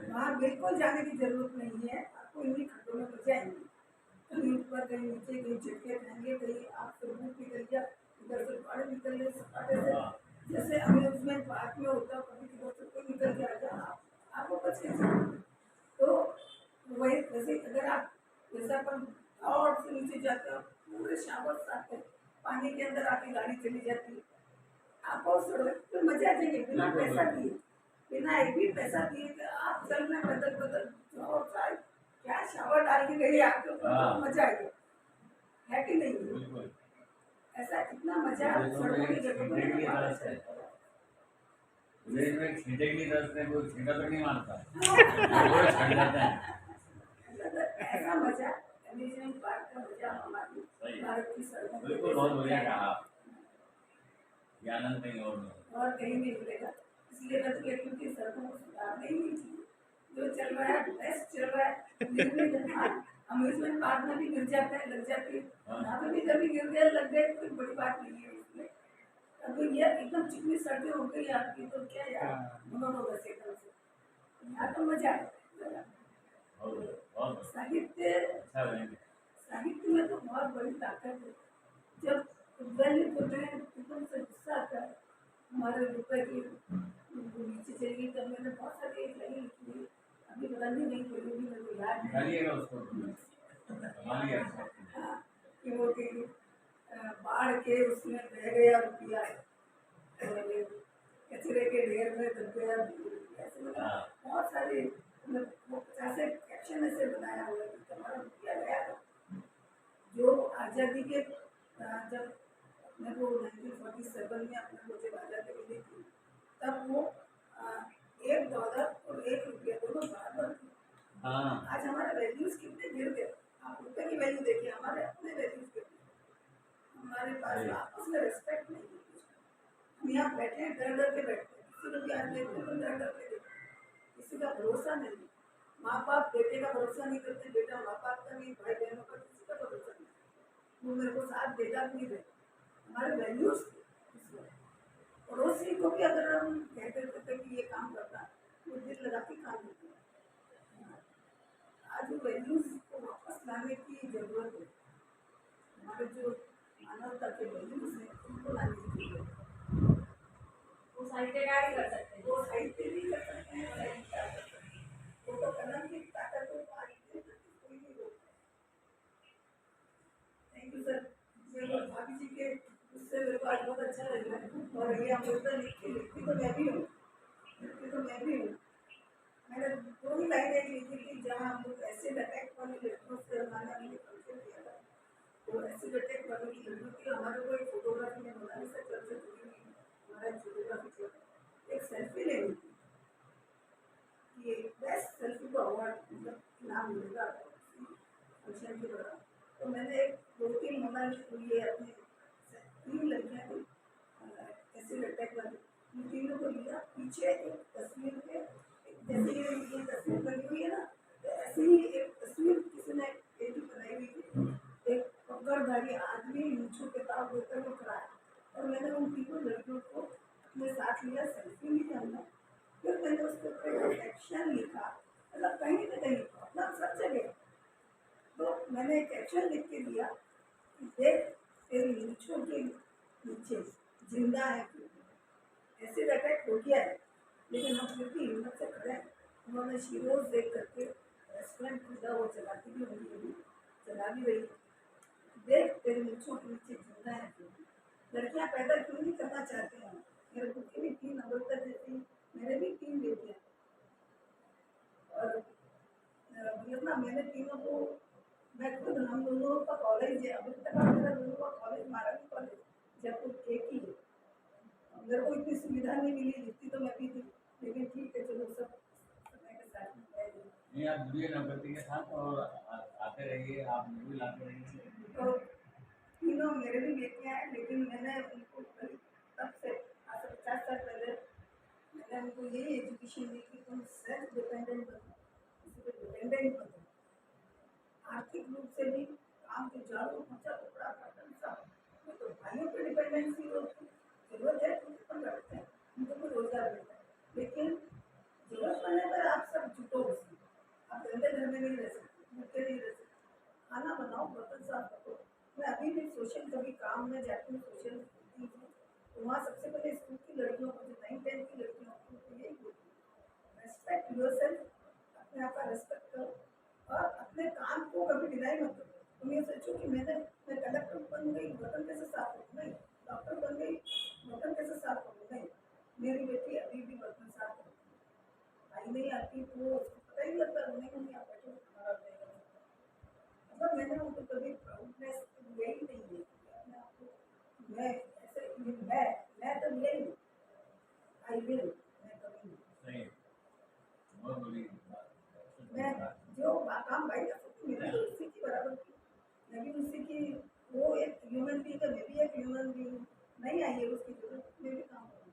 वहाँ बिल्कुल जाने की जरूरत नहीं है। आपको इन्हीं खड्डों में बच जाएंगे, कहीं ऊपर कहीं नीचे, कहीं झटके खाएंगे, कहीं आप सबूत निकल गया, इधर से पानी निकल गए सपाटे से, जैसे अम्यूजमेंट पार्क में होता है, कभी किधर से कोई निकल जाएगा, आपको बच के जाना। तो वही वैसे अगर आप जैसा अपन और से नीचे जाते हो, पूरे शावर आते हैं, पानी के अंदर आके गाड़ी चली जाती है, आपको सड़क पे मजा आ जाएंगे बिना पैसा दिए, बिना एक भी पैसा दिए कि आप चल में बदल बदल और क्या शावर डाल के गई, आपको मजा आएगा, है कि नहीं? ऐसा इतना मजा सड़कों की जगह पर विदेश में छींटे की दर्द में कोई छींटा तो नहीं मानता, छींट जाते हैं। ऐसा मजा अम्यूजमेंट पार्क का मजा हमारी भारत की सड़कों पर बिल्कुल बहुत बढ़िया कहा, ये आनंद कहीं और कहीं नहीं मिलेगा। इसलिए मैं तो कहती हूँ कि सड़कों को सुधारना ही नहीं चाहिए, जो चल रहा है बेस्ट चल रहा है। अम्यूजमेंट पार्क में भी गिर जाता है, लग जाती है, यहाँ पे भी कभी गिर गया, लग गए, कोई बड़ी बात नहीं है उसमें। अभी ये एकदम चिकनी सर्दी हो गई आपकी तो क्या यार हाँ। दोनों लोग ऐसे एकदम से यहाँ तो मजा आया। बहुत साहित्य अच्छा बनेंगे। साहित्य में तो बहुत बड़ी ताकत है। जब दलित होते हैं एकदम से गुस्सा आता है हमारे रुपए की नीचे चली गई तब मैंने बहुत सारी लाइन लिखी अभी बतानी नहीं पड़ेगी मेरे को याद नहीं। निकालिएगा उसको, संभालिएगा। हाँ, कि वो कि बाढ़ के उसमें बह गया रुपया और कचरे के ढेर में दब गया ऐसे मतलब बहुत सारे मतलब वो 50 एक्शन ऐसे बनाया हुआ है कि हमारा रुपया गया था। जो आज़ादी के जब अपने को 1947 में अपने को जब आज़ादी मिली थी तब वो $1 और ₹1 दोनों बराबर थे। हाँ, आज हमारे वैल्यूज कितने गिर गए। आप रुपए की वैल्यू देखिए हमारे अपने वैल्यूज गिर गए। हमारे पास आपस में रिस्पेक्ट नहीं है। हम यहाँ बैठे हैं डर डर के बैठते हैं किसी को भी आज देखते हैं तो डर डर के देखते हैं किसी का भरोसा नहीं। माँ बाप बेटे का भरोसा नहीं करते बेटा माँ बाप का नहीं भाई बहनों का किसी का भरोसा नहीं। वो मेरे को साथ देगा नहीं देगा हमारे वैल्यूज पड़ोसी को भी अगर हम कहते थे कि ये काम करना वो दिल लगा के काम करते हैं। आज वो वैल्यूज को वापस लाने की जरूरत है। हमारे जो मानवता के वैल्यूज हैं उनको लाने की जरूरत है। वो साहित्यकार ही कर सकते हैं। वो साहित्य भी कर सकते हैं साहित्यकार कर सकते हैं। वो तो कलम की ताकत को आज कोई नहीं रोकता। Thank you sir. मेरे भाभी जी के उससे मेरे को आज बहुत अच्छा लगा और ये अमृता लिखती तो मैं भी हूँ मैंने 2 ही लाइनें लिखी थी जहाँ हम लोग एसिड अटैक वाली लड़कियों से हमने फंक्शन किया था। तो एसिड अटैक वाली लड़कियों की हमारे को एक फोटोग्राफी में मोनालिसा चल से जुड़ी हुई हमारा एक फोटोग्राफी चल एक सेल्फी लेनी थी। ये बेस्ट सेल्फी को अवार्ड मतलब इनाम मिलेगा फंक्शन के दौरान। तो मैंने 2-3 मोनालिसा ये अपनी 3 लड़कियाँ थी एसिड अटैक वाली इन तीनों को लिया पीछे एक तस्वीर पे जैसे ये तस्वीर बनी हुई है ना तो ऐसे ही एक तस्वीर किसी ने एक बनाई हुई थी एक पकड़धारी आदमी नीचों के ताव देकर वो खड़ा है और मैंने उन तीनों लड़कियों को अपने साथ लिया सेल्फी ली हमने। फिर मैंने उसके ऊपर एक एक्शन लिखा मतलब कहीं ना कहीं अपना सब जगह तो मैंने एक एक्शन लिख के दिया कि देख तेरी नीचों के नीचे जिंदा है एसिड अटैक हो गया है लेकिन हम फिर भी हिम्मत से खड़े हैं। उन्होंने शीरोज देख करके रेस्टोरेंट खुदा वो चलाती भी होंगी अभी चला भी रही देख तेरे मूछों के नीचे जिंदा है लड़कियां पैदा क्यों नहीं करना चाहती हैं। मेरे खुद की भी 3 अमृता जैसी मेरे भी 3 बेटियां और मतलब ना मैंने तीनों को मैं खुद हम दोनों का कॉलेज है अभी तक मेरा दोनों का कॉलेज महारानी कॉलेज जयपुर एक ही है। मेरे को इतनी सुविधा नहीं मिली जितनी तो मैं भी थी लेकिन ठीक है चलो सब समय के साथ में नहीं, आप जुड़िए नवगति के साथ और आते रहिए, आप भी लाते रहिए। तो तीनों मेरे भी बेटियां हैं लेकिन मैंने उनको तब से आज 50 साल पहले मैंने उनको यही एजुकेशन दी कि तुम सेल्फ डिपेंडेंट बनो किसी पर डिपेंडेंट बनो आर्थिक रूप से भी काम के झाड़ू पोछा कपड़ा बर्तन सब तो भाइयों पर डिपेंडेंसी होती जरूरत है तो कम करते हैं उनको भी रोजगार मिलता है लेकिन जरूरत पड़ने पर आप सब जुटो उसमें आप गंदे घर में नहीं रह सकते भूखे नहीं रह सकते खाना बनाओ बर्तन साफ करो। मैं अभी भी सोशल कभी काम में जाती हूँ सोशल तो वहाँ सबसे पहले स्कूल की लड़कियों को जो 9-10 की लड़कियों को यही बोलती हूँ रेस्पेक्ट योरसेल्फ अपने आप का रेस्पेक्ट करो और अपने काम को कभी डिनाई मत करो। तुम ये सोचो कि मैं कलेक्टर बन गई बर्तन कैसे साफ करूँ नहीं डॉक्टर बन गई बर्तन कैसे साफ करूँ नहीं मेरी बेटी अभी भी बर्तन साफ करती है आई नहीं आती तो उसको पता ही लगता है उन्हें नहीं आता तो हमारा मतलब मैंने उनको कभी प्राउडनेस लिया ही नहीं है अपने आप को मैं ऐसे मैं तो लिया ही आई विल मैं कभी सही, बहुत बड़ी मैं जो काम भाई कर सकती मैं भी उसी की बराबर की मैं भी उसी की वो एक ह्यूमन बीइंग है मैं भी एक ह्यूमन बीइंग नहीं आई है उसकी जरूरत मैं भी काम करूँगी।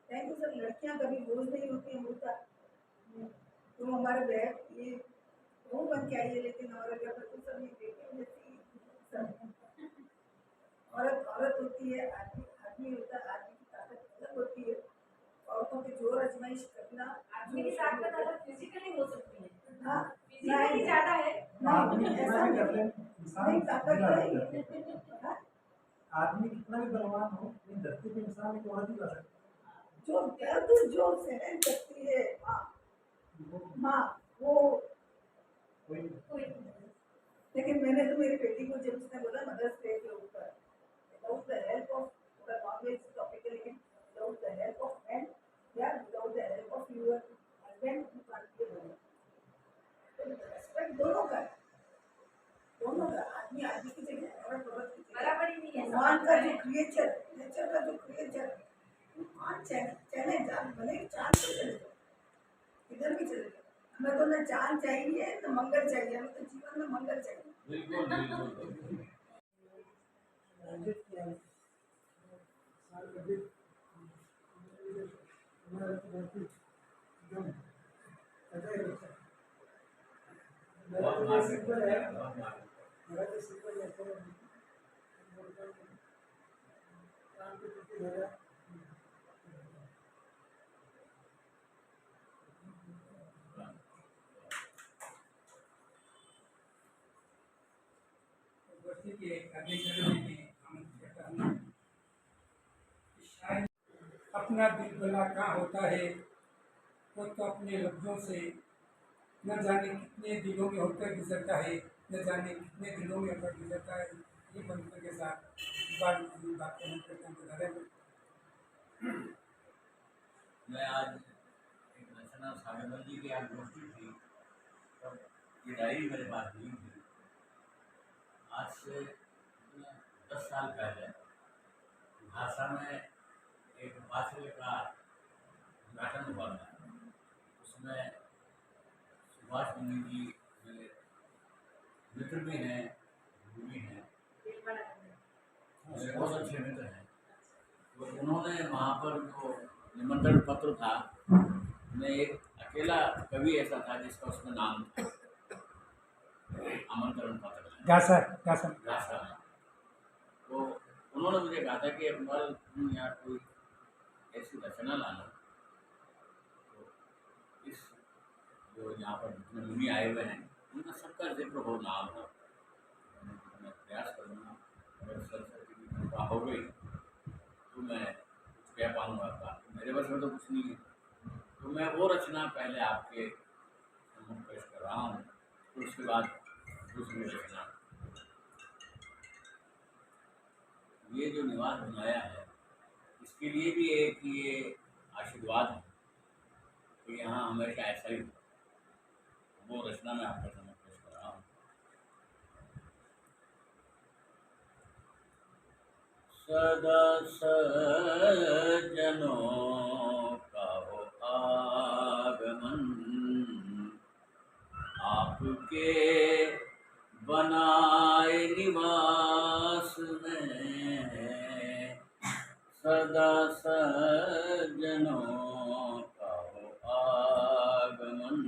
Thank you sir. लड़कियाँ कभी बोझ नहीं होती अमृता तुम हमारे बहन ये वो बन के आई है लेकिन हमारे घर पर तुम सब नहीं बेटियों जैसी सब औरत होती है आदमी होता है ही ज्यादा है। आदमी नहीं, कितना ऐसा भी कर नहीं। ले, इंसान नहीं, ताकत ढीला नहीं। रहता है। हाँ? आदमी कितना भी बलवान हो, लेकिन धरती पे इंसान एक औरत ही कर सकता जो दर्द जो सहन सकती है माँ, है। माँ वो कोई कोई लेकिन मैंने तो मेरी बेटी को जब उसने बोला मदर्स डे के ऊपर without the help of non veg topic है, लेकिन without the help of man या without the help of your husband you can't be a woman. Respect दोनों का है, दोनों का। आदमी आदमी की जगह, औरत औरत की जगह। बराबर ही नहीं है। भगवान का जो क्रिएचर, नेचर का जो क्रिएचर, यू कांट चैलेंज। आप भले चांद पे चले जाओ, इधर भी चले जाओ, हमें तो न चांद चाहिए न मंगल चाहिए, हमें तो जीवन में मंगल चाहिए। बिल्कुल बिल्कुल। बहुत मार्केट है, बहुत मार्केट। बच्चे के अगले चरण में हम कहता हूँ कि शायद अपना दिल भला कहाँ होता है, वो तो अपने लफ्ज़ों से न जाने कितने दिलों में होकर गुजरता है, न जाने कितने दिलों में होकर गुजरता है। ये मंत्र के साथ बात करना करता हूँ। मैं आज एक रचना सागरबंदी की आज गोष्ठी थी, तब ये डायरी मेरे पास हुई थी। आज से 10 साल पहले भाषा में एक उपासना का उद्घाटन हुआ था। उसमें सुभाष मुनि जी मेरे मित्र भी हैं, गुरु भी हैं, मेरे बहुत अच्छे मित्र हैं। तो उन्होंने वहाँ पर जो निमंत्रण पत्र था, मैं एक अकेला कवि ऐसा था जिसका उसमें नाम था, आमंत्रण पत्र गासा रास्ता में। तो उन्होंने मुझे कहा था कि अकमल तुम यहाँ कोई ऐसी रचना लाना, तो इस जो यहाँ पर जितने मुनि आए हुए हैं उनका सबका जिक्र हो, नाम हो। मैं प्रयास करूँगा, अगर सरस्वती की कृपा हो गई तो मैं कुछ कह पाऊँगा। मेरे बस में तो कुछ नहीं है, तो मैं वो रचना पहले आपके सम्मुख पेश कर रहा हूँ, तो उसके बाद दूसरी रचना। ये जो निवास बनाया है, इसके लिए भी एक ये आशीर्वाद है कि यहाँ हमेशा ऐसा ही हो। वो रचना मैं आपके सम्मुख पेश कर रहा हूँ। सदा सज्जनों का हो आगमन, आपके बनाए निवास में। सदा सज्जनों का हो आगमन,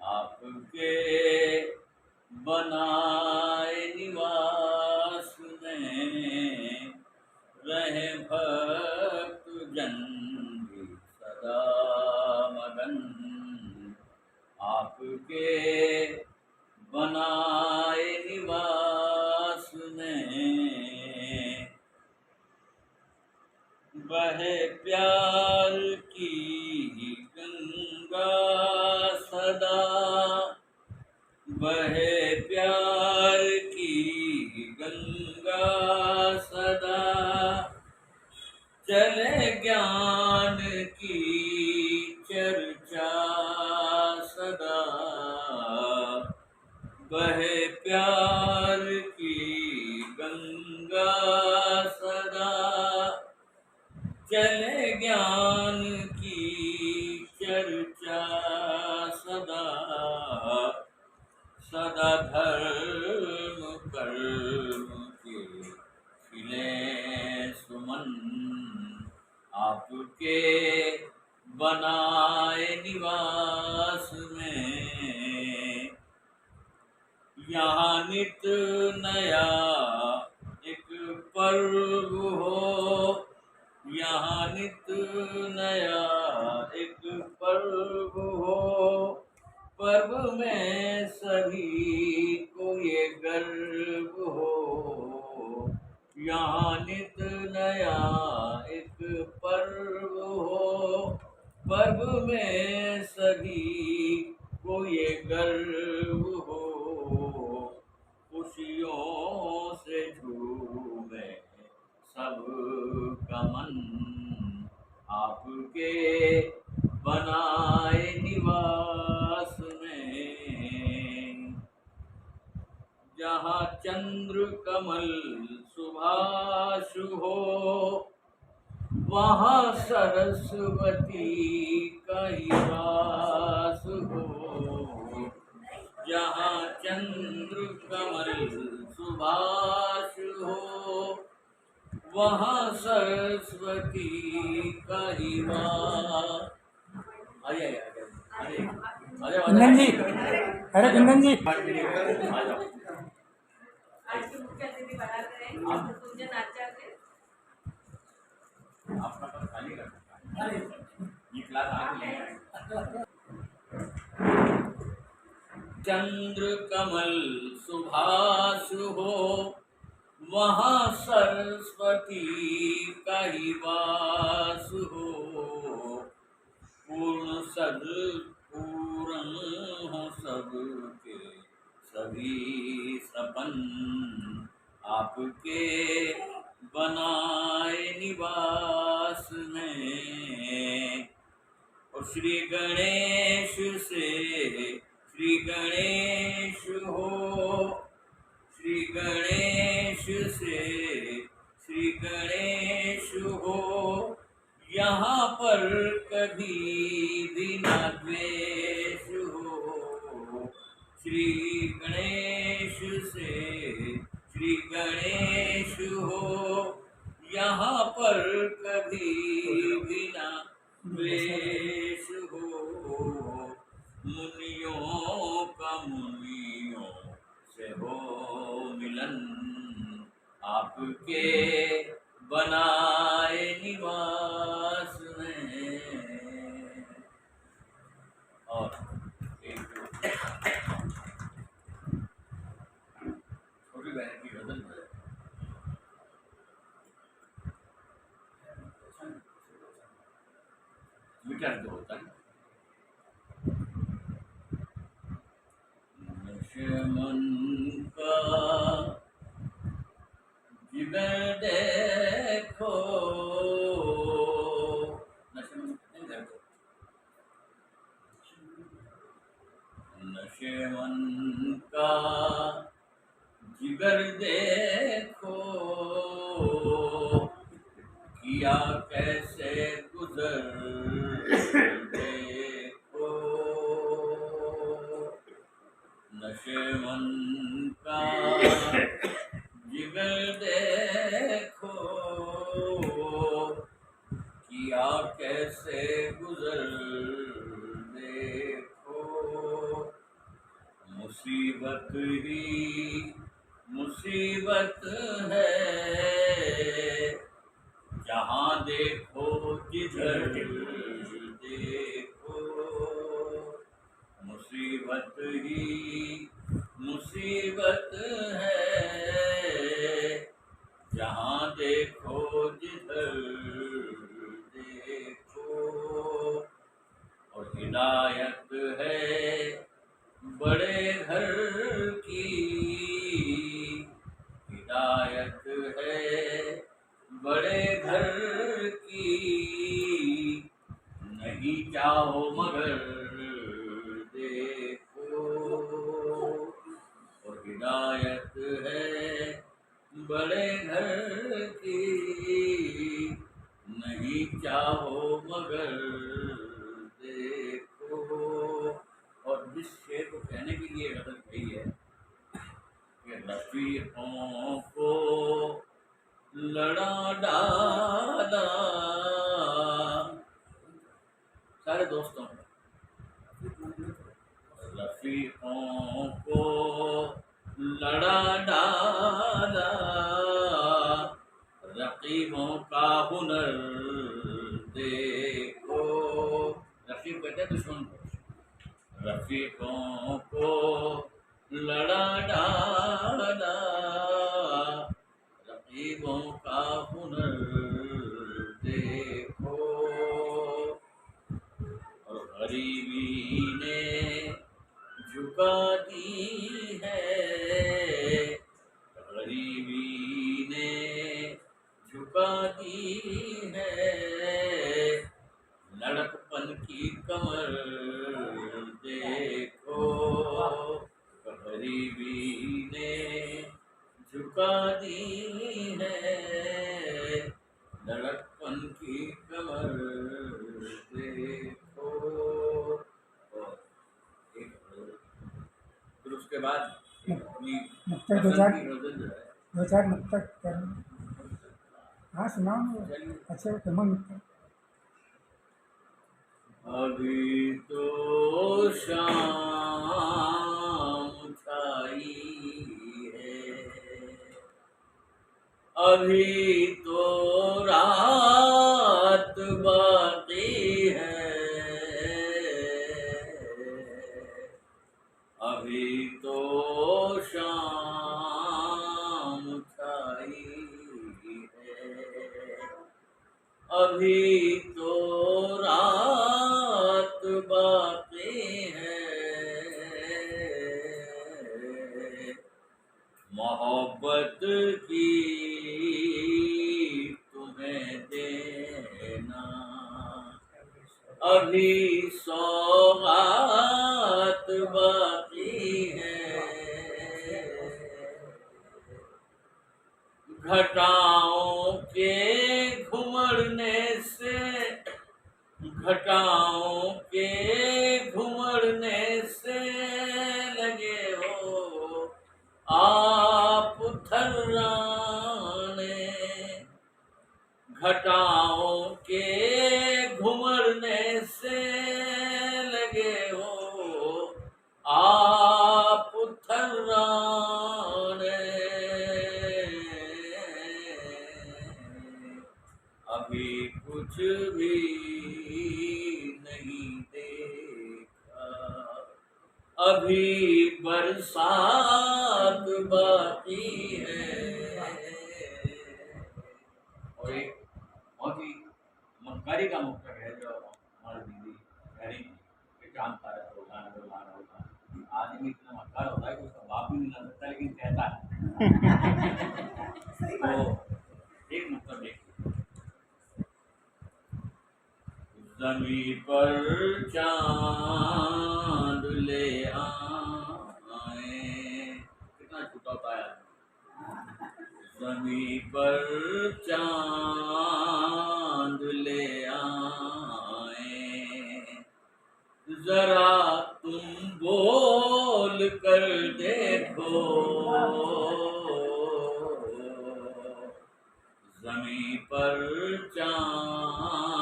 आपके बनाए निवास में। रहे भक्त जन भी सदा मगन, आपके बनाए निवास में। बहे प्यार की गंगा सदा, बहे प्यार की गंगा सदा। चले ज्ञान की चर्चा सदा, बहे प्यार की गंगा सदा। चले ज्ञान की चर्चा सदा, सदा धर्म कर्म के खिले सुमन। आपके बनाए निवास में। यहाँ नित नया एक पर्व हो, यहाँ नित नया एक पर्व हो। पर्व में सभी को ये गर्व हो, यहाँ नित नया एक पर्व हो। पर्व में सभी को ये गर्व हो, खुशियों से झूमे सब का मन, आपके बनाए निवास में। जहाँ चंद्र कमल सुभाष हो, वहाँ सरस्वती का ही वास हो। जहाँ चंद्र कमल सुभाष हो, वहाँ सरस्वती का ही वास। कुंदन जी, अरे कुंदन जी, आज के मुख्य अतिथि बना रहे कुंजन आचार्य। आपका तो खाली कर सकता है, ये क्लास आगे चंद्र कमल सुभाष हो, वहाँ सरस्वती का ही वास हो। पूर्ण सद पूर्ण हो सबके सभी सपन, आपके बनाए निवास में। और श्री गणेश से श्री गणेश हो, श्री गणेश से श्री गणेश हो, यहाँ पर कभी भी न द्वेष हो। श्री गणेश से श्री गणेश हो, यहाँ पर कभी भी न द्वेष हो। मुनियों का मुनियों से हो मिलन, आपके बनाए निवास में। और एक छोटी बहन की गजल है, मीटर जो होता है, मन का जिगर देखो, नशे मन का जिगर देखो, किया कैसे गुजर देखो। नशे मन का जिगर देखो, किया कैसे गुजर देखो। मुसीबत ही मुसीबत है, जहाँ देखो जिधर देखो। मुसीबत ही मुसीबत है, जहाँ देखो जिधर देखो। और हिदायत है बड़े घर की, हिदायत है बड़े घर की, नहीं जाओ मगर देखो। और हिदायत है बड़े घर की, नहीं चाहो मगर देखो। और जिस शेर को कहने के लिए गजल कही है कि रफ़ीक़ों को लड़ा डाला, सारे दोस्तों रफ़ीक़ों को लड़ा डाला, रक़ीबों का हुनर देखो। रफ़ीक़ कहते हैं दुश्मन को, रफ़ीक़ों बन की कमर देखो। और एक फिर उसके बाद अपनी नुक्ता दो पसंद चार की गजल जो है, दो चार नुक्ता करना। हाँ सुनाओ ना। चलिए। अच्छा कमर नुक्ता। अभी तो शाम छाई है, अभी तो रात बाकी है, अभी तो शाम छाई है, अभी तो रात बाकी है, मोहब्बत की तुम्हें देना अभी सौगात बाकी है, घटाओं के घुमड़ने से, घटाओं के घुमड़ने से लगे हो आप थर्राने, घटाओं के घुमड़ने से लगे हो आप थर्राने, अभी कुछ भी नहीं देखा, अभी बरसात बाकी है। और एक बहुत ही मक्कारी का मुक्तक है जो हमारी दीदी कह रही थी कि चांद तारा रोजाना रोजाना रोजाना, आदमी इतना मक्कार होता है कि उसका बाप भी नहीं ला सकता लेकिन कहता है। तो एक मुक्तक देखिए। ज़मीं पर चांद ले आए, कितना छूटा होता है। ज़मीं पर चांद ले आए, जरा तुम बोल कर देखो, ज़मीं पर चांद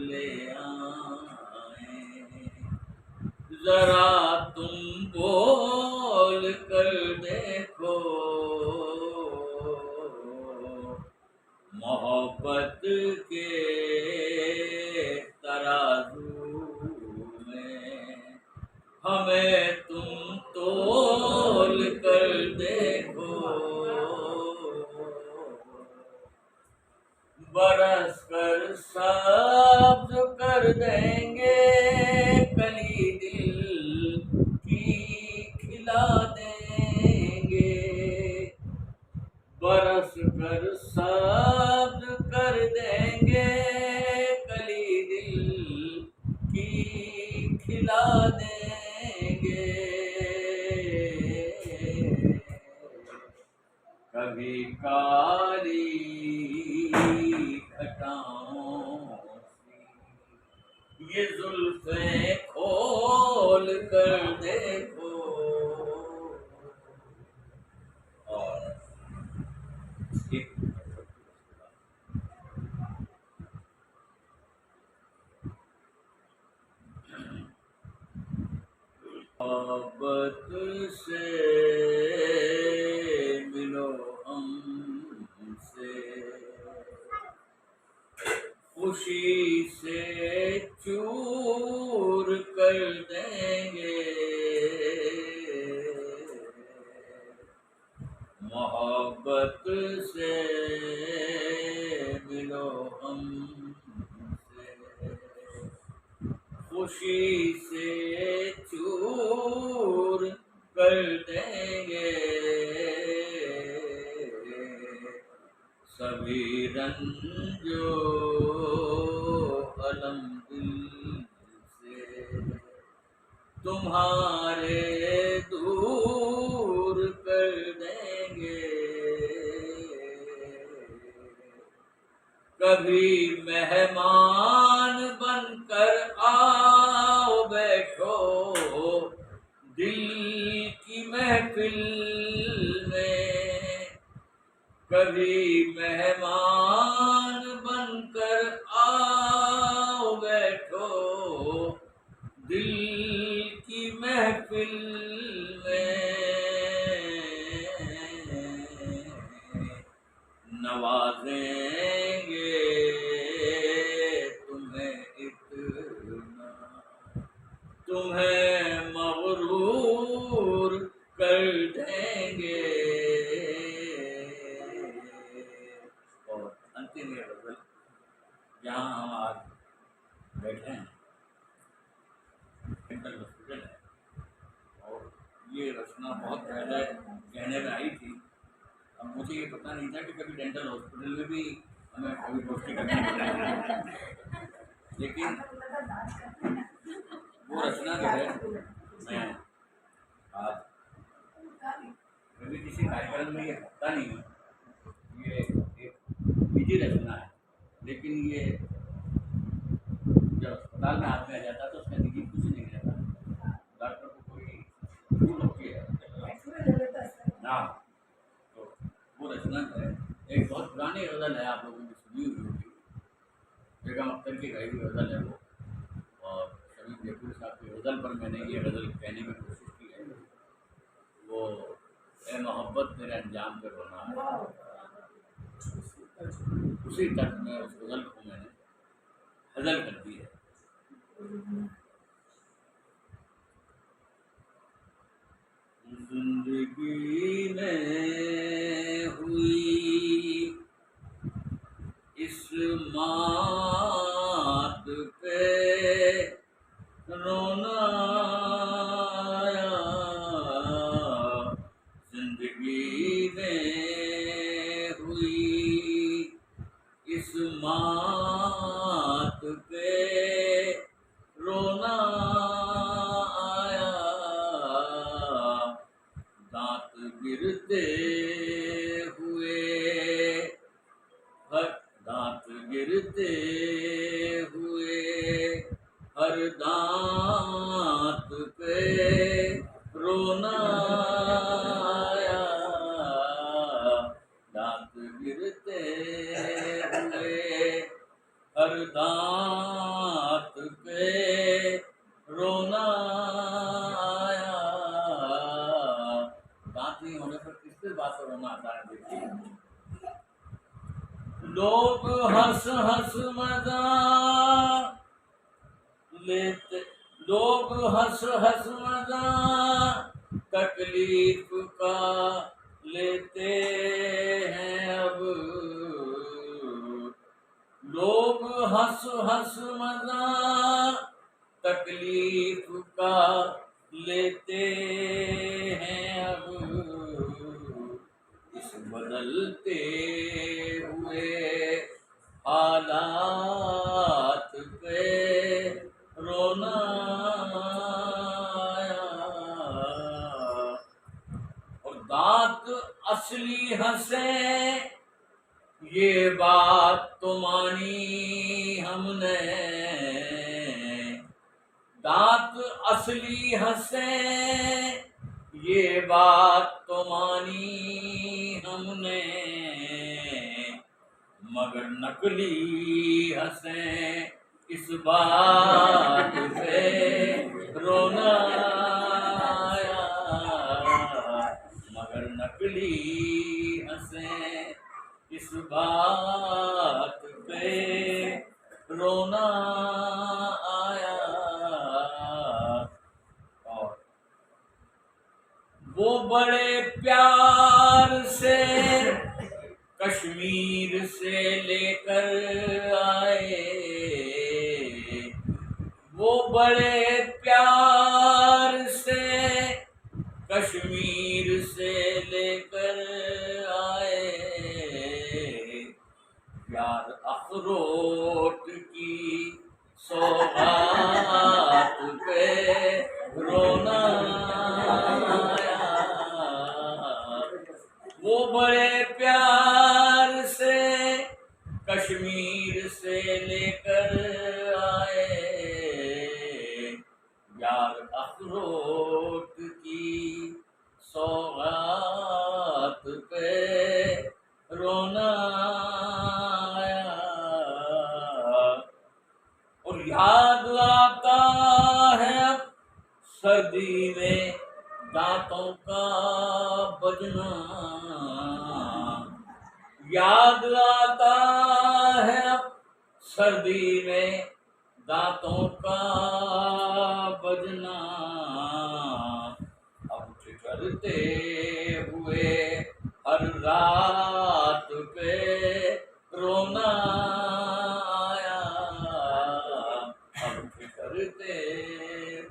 ले आए, जरा तुम बोल कर देखो, मोहब्बत के तराजू में हमें तुम तोल कर देखो, बरस कर सब्ज कर देंगे कली दिल की खिला देंगे, बरस कर सब्ज कर देंगे कली दिल की खिला देंगे, कभी काली घटाओं से ये जुल्फें खोल कर देखो। और एक मोहब्बत से मिलो हमसे, खुशी से चूर कर देंगे, मोहब्बत से मिलो हमसे, खुशी से चूर कर देंगे, सभी रंजो अलम दिल से तुम्हारे दूर कर देंगे, कभी मेहमान बनकर आओ बैठो दिल की महफिल में, कभी मेहमान बनकर आओ बैठो दिल की महफिल में, नवाजेंगे तुम्हें इतना, तुम्हें मगरूर कर देंगे। और अंतिम ये गजल जहाँ हम आज बैठे हैं डेंटल हॉस्पिटल है, और ये रचना बहुत पहले कहने में आई थी। अब मुझे ये पता नहीं था कि कभी डेंटल हॉस्पिटल में भी हमें कभी गोष्ठी करनी पड़ेगी, लेकिन वो रचना जो है मैं आज कभी किसी कार्यक्रम में ये करता नहीं हूँ। ये एक निजी रचना है, लेकिन ये जब अस्पताल में आदमी आ जाता है तो उसका निजी कुछ नहीं रहता, डॉक्टर को कोई भूल होती है ना। तो वो रचना है, एक बहुत पुरानी गज़ल है, आप लोगों ने सुनी हुई होगी, बेगम अख्तर की गाई हुई गज़ल है वो, और शमीम जयपुर साहब की गज़ल पर मैंने ये गज़ल कहने की कोशिश की है। वो ए मोहब्बत तेरे अंजाम पे रोना है, उसी तर्ज में उस गज़ल को मैंने गज़ल कर दी है। जिंदगी में हुई इस मात पे रोना आया, जिंदगी में हुई इस मात पे रोना आया, दांत गिरते हुए दांत गिरते हुए हर दांत पे रोना आया, दांत गिरते हुए हर दांत पे रोना आया। दांत नहीं होने पर किस बात पर रोना आता है? देखिए, लोग हंस हंस मजाक लेते, लोग हंस हंस मजाक तकलीफ का लेते हैं अब, लोग हंस हंस मजाक तकलीफ का लेते हैं अब, इस बदलते हुए हालात पे रोना आया, और दांत असली हंसे ये बात तो मानी हमने, दांत असली हंसे ये बात तो मानी हमने, मगर नकली हंसे इस बात पे रोना आया, मगर नकली हंसे इस बात पे रोना आया। और वो बड़े प्यार से कश्मीर से लेकर आए, वो बड़े प्यार से कश्मीर से लेकर आए, प्यार अखरोट की सौगात पे रोना आया, वो बड़े प्यार से कश्मीर से से लेकर आए यार अखरोट की सौगात पे रोना आया। और याद आता है अब सर्दी में दांतों का बजना, याद आता है अब सर्दी में दांतों का बजना। अब ठिठुरते हुए हर रात पे रोना आया। अब ठिठुरते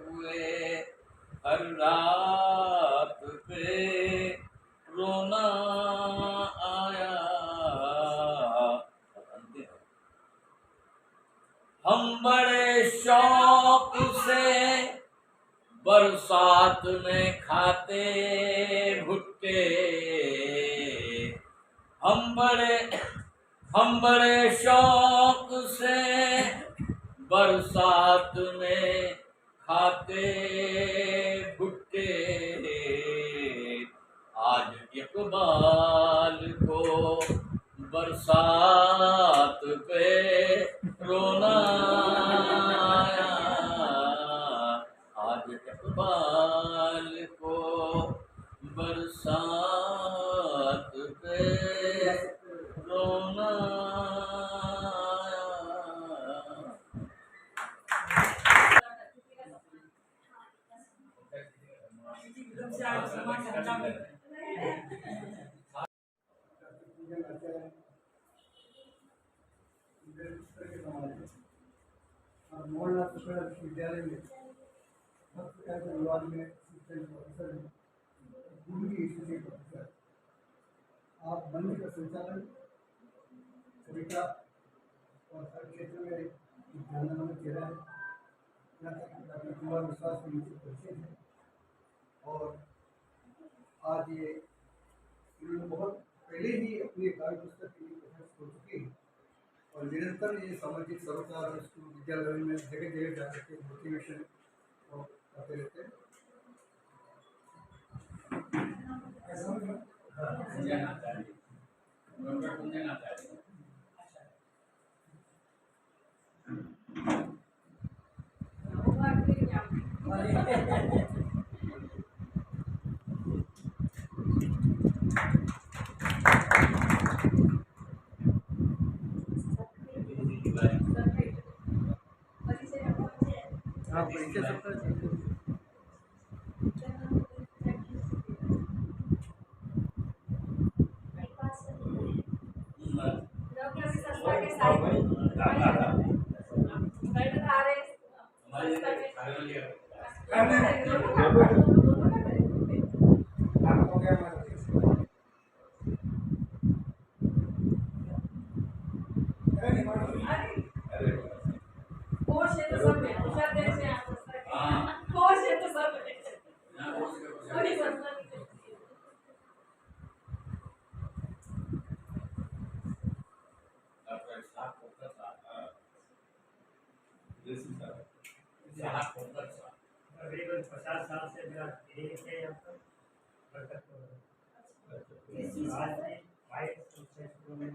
हुए हर रात पे रोना आया। हम बड़े शौक से बरसात में खाते भुट्टे, हम बड़े शौक से बरसात में खाते भुट्टे। आज इकबाल को बरसात पे रोना आया। आज इकबाल को बरसात पे रोना आया। और मोहनलाल शुक्ला विश्वविद्यालय में भक्त कैसे विवाद में असिस्टेंट प्रोफेसर हैं, गुरु हिस्ट्री प्रोफेसर। आप मंदिर का संचालन कविता और हर क्षेत्र में जानने वाले चेहरा है। यहाँ तक कि अपने कुमार विश्वास के नीचे परिचित है। और आज ये इन्होंने बहुत पहले ही अपनी काव्य पुस्तक के लिए प्रकाशित हो चुकी है और निरंतर ये सामाजिक सरोकार स्कूल विद्यालय में जगह जगह जा करके मोटिवेशन और करते रहते हैं। हाँ, परिचय सबका आपको क्या मालूम कोर्स है तो सब है, सब देश से आप कोर्स है तो सब है। कोई संस्था नहीं करती। करीबन 50 साल से मेरा क्लिनिक है यहाँ पर बरकतपुर। आज भी वाइट शुरू में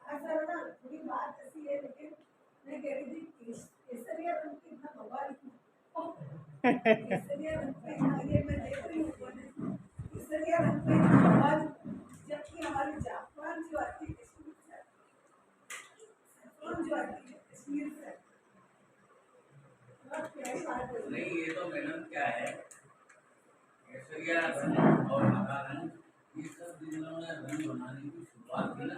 ऐसा ना थोड़ी बात ऐसी है, लेकिन मैं कह रही थी केसरिया रंग की इतना भगवान केसरिया रंग पे ये मैं देख रही हूँ केसरिया रंग पे भगवान, जबकि हमारी जापान जो आती है कश्मीर से, जो आती है कश्मीर से, बहुत प्यारी बात है। नहीं, ये तो मैडम क्या है, केसरिया रंग और हरा रंग ये सब जिन्होंने रंग बनाने की शुरुआत की ना,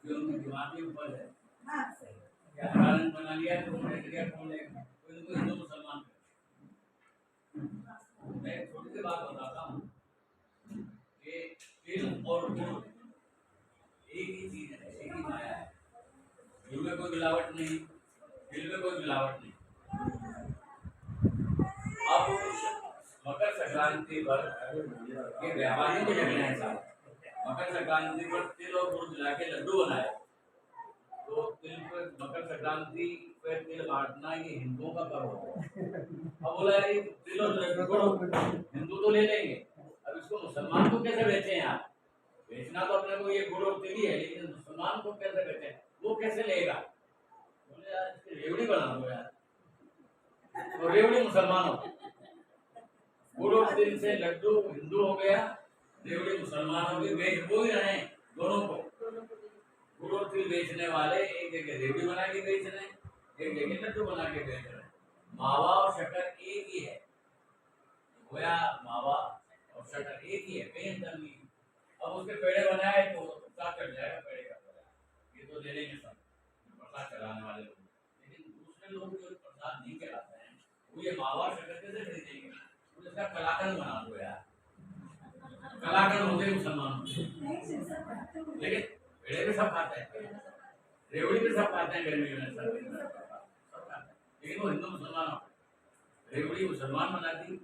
जो उनके दिमाग के ऊपर है। हाँ सही। या हरा रंग बना लिया तो केसरिया कौन लेगा? कोई तो हिंदू मुसलमान। मैं एक छोटी सी बात बताता हूँ कि तिल और गुड़ एक ही चीज है, एक ही माया है। गुड़ में कोई मिलावट नहीं, तिल में कोई मिलावट नहीं। अब मकर संक्रांति पर ये व्यापारियों को जगना है साहब, मकर संक्रांति पर तिल और गुड़ मिला के लड्डू बनाए। तो तिल पर मकर संक्रांति पर तिल बांटना ये हिंदुओं का पर्व है। अब बोला यार ये तिल और गुड़ हिंदू तो ले लेंगे, अब इसको मुसलमान को कैसे बेचें आप? बेचना तो अपने को ये गुड़ और तिल ही है, लेकिन मुसलमान को कैसे बेचें? वो कैसे लेगा? बोले यार इसकी रेवड़ी बना दो यार, तो रेवड़ी मुसलमान हो, गुड़ और तिल से लड्डू हिंदू हो गया, रेवड़ी मुसलमान हो गई। बेच वो ही रहे दोनों को। गुड़ और तिल बेचने वाले एक जगह रेवड़ी बना के बेच रहे हैं, एक जगह लड्डू बना के बेच रहे हैं। मावा और शक्कर एक ही है, गोया मावा और शक्कर एक ही है, कहीं अंतर नहीं है। अब उसके पेड़े बनाए तो प्रसाद चढ़ जाएगा पेड़े का पेड़ा, ये तो ले लेंगे सब प्रसाद चढ़ाने वाले लोग। लेकिन दूसरे लोग जो प्रसाद नहीं चढ़ाते हैं वो ये मावा और शक्कर कैसे खरीदेंगे? तो इसका कलाकंद बना दो यार, कलाकंद होते हैं मुसलमान, लेकिन पेड़े भी सब खाते हैं, रेवड़ी भी सब खाते हैं, गर्मी में सब खाते हैं, लेकिन वो हिंदू मुसलमान हो। रेवड़ी मुसलमान बनाती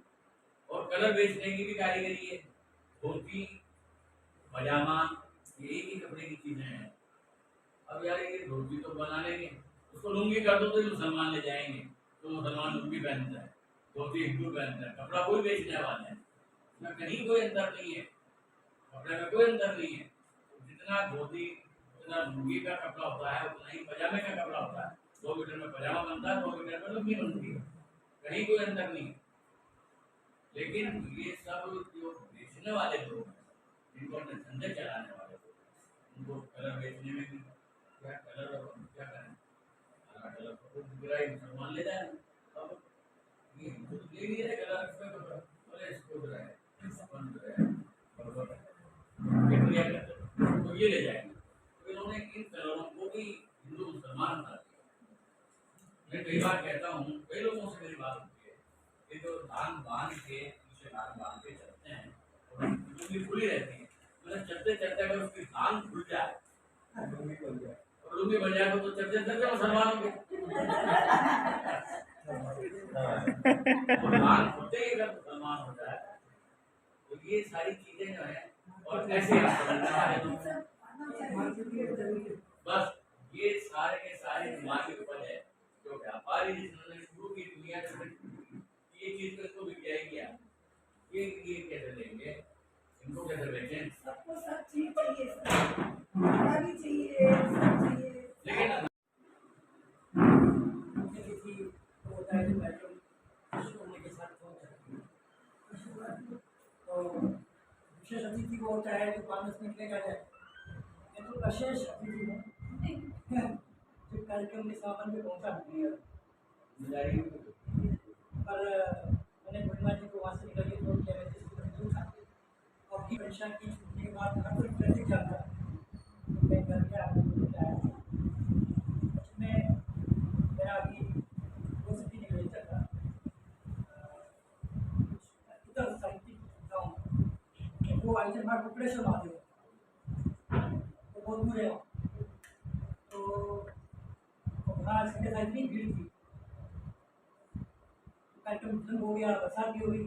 और कलर बेचने की भी कारीगरी है। धोती पजामा ये एक ही कपड़े की चीजें हैं। अब यार ये धोती तो बना लेंगे, उसको लुंगी कर दो तो मुसलमान ले जाएंगे, तो मुसलमान लुंगी पहनता है, धोती हिंदू पहनता है, कपड़ा कोई बेचने वाला है, इसमें कहीं कोई अंतर नहीं है, कपड़े में कोई अंतर नहीं है। जितना धोती जितना लुंगी का कपड़ा होता है उतना ही पजामे का कपड़ा होता है। 2 मीटर में पजामा बनता है, 2 मीटर में लुंगी बनती है, कहीं कोई अंतर नहीं है। लेकिन ये सब जो बेचने वाले लोग हैं, जिनको अपने धंधे चलाने वाले लोग, उनको कलर बेचने में भी क्या कलर क्या करें, कलर तो गिरा ही मुसलमान ले जाए। अब ये ले नहीं रहे कलर, बोले इसको जो है तो ये ले जाएंगे। तो इन्होंने इन कलरों को भी हिंदू मुसलमान बना दिया। मैं कई बार कहता हूँ, कई लोगों से मेरी बात होती है, ये जो धान बांध के पीछे धान बांध के चलते हैं और लुंगी खुली रहती है, मतलब चलते चलते अगर उसकी धान खुल जाए और लुंगी बन जाए तो चलते चलते मुसलमान होंगे। धान खुलते ही अगर मुसलमान हो जाए तो ये सारी चीजें जो है, और ऐसे आप समझने वाले लोग बस ये सारे के सारे दिमागी उपज है जो व्यापारी जिन्होंने शुरू की दुनिया में ये चीज तो इसको बिक जाएगी यार, ये कैसे लेंगे, इनको कैसे बेचें? सबको सब चीज चाहिए, खाना भी चाहिए, सब चाहिए। लेकिन तो विशेष अतिथि वो होता है जो 5 मिनट लेकर जाए, ये तो विशेष अतिथि है जो कार्यक्रम में सामान में पहुंचा पर मैंने पूर्णिमा जी को वहाँ से निकल के फोन किया और भी परीक्षा की छुट्टी के बाद हर कोई ट्रैफिक जाता है, मैं घर के आपको बताया उसमें मेरा अभी 2 से 3 किलोमीटर था इधर साहित्यिक गाँव, वो आइटम मार्ग कुकड़ेश्वर महादेव तो बहुत दूर है, तो वहाँ संडे था, इतनी भीड़ थी, कार्यक्रम खत्म हो गया, बरसात भी हो गई,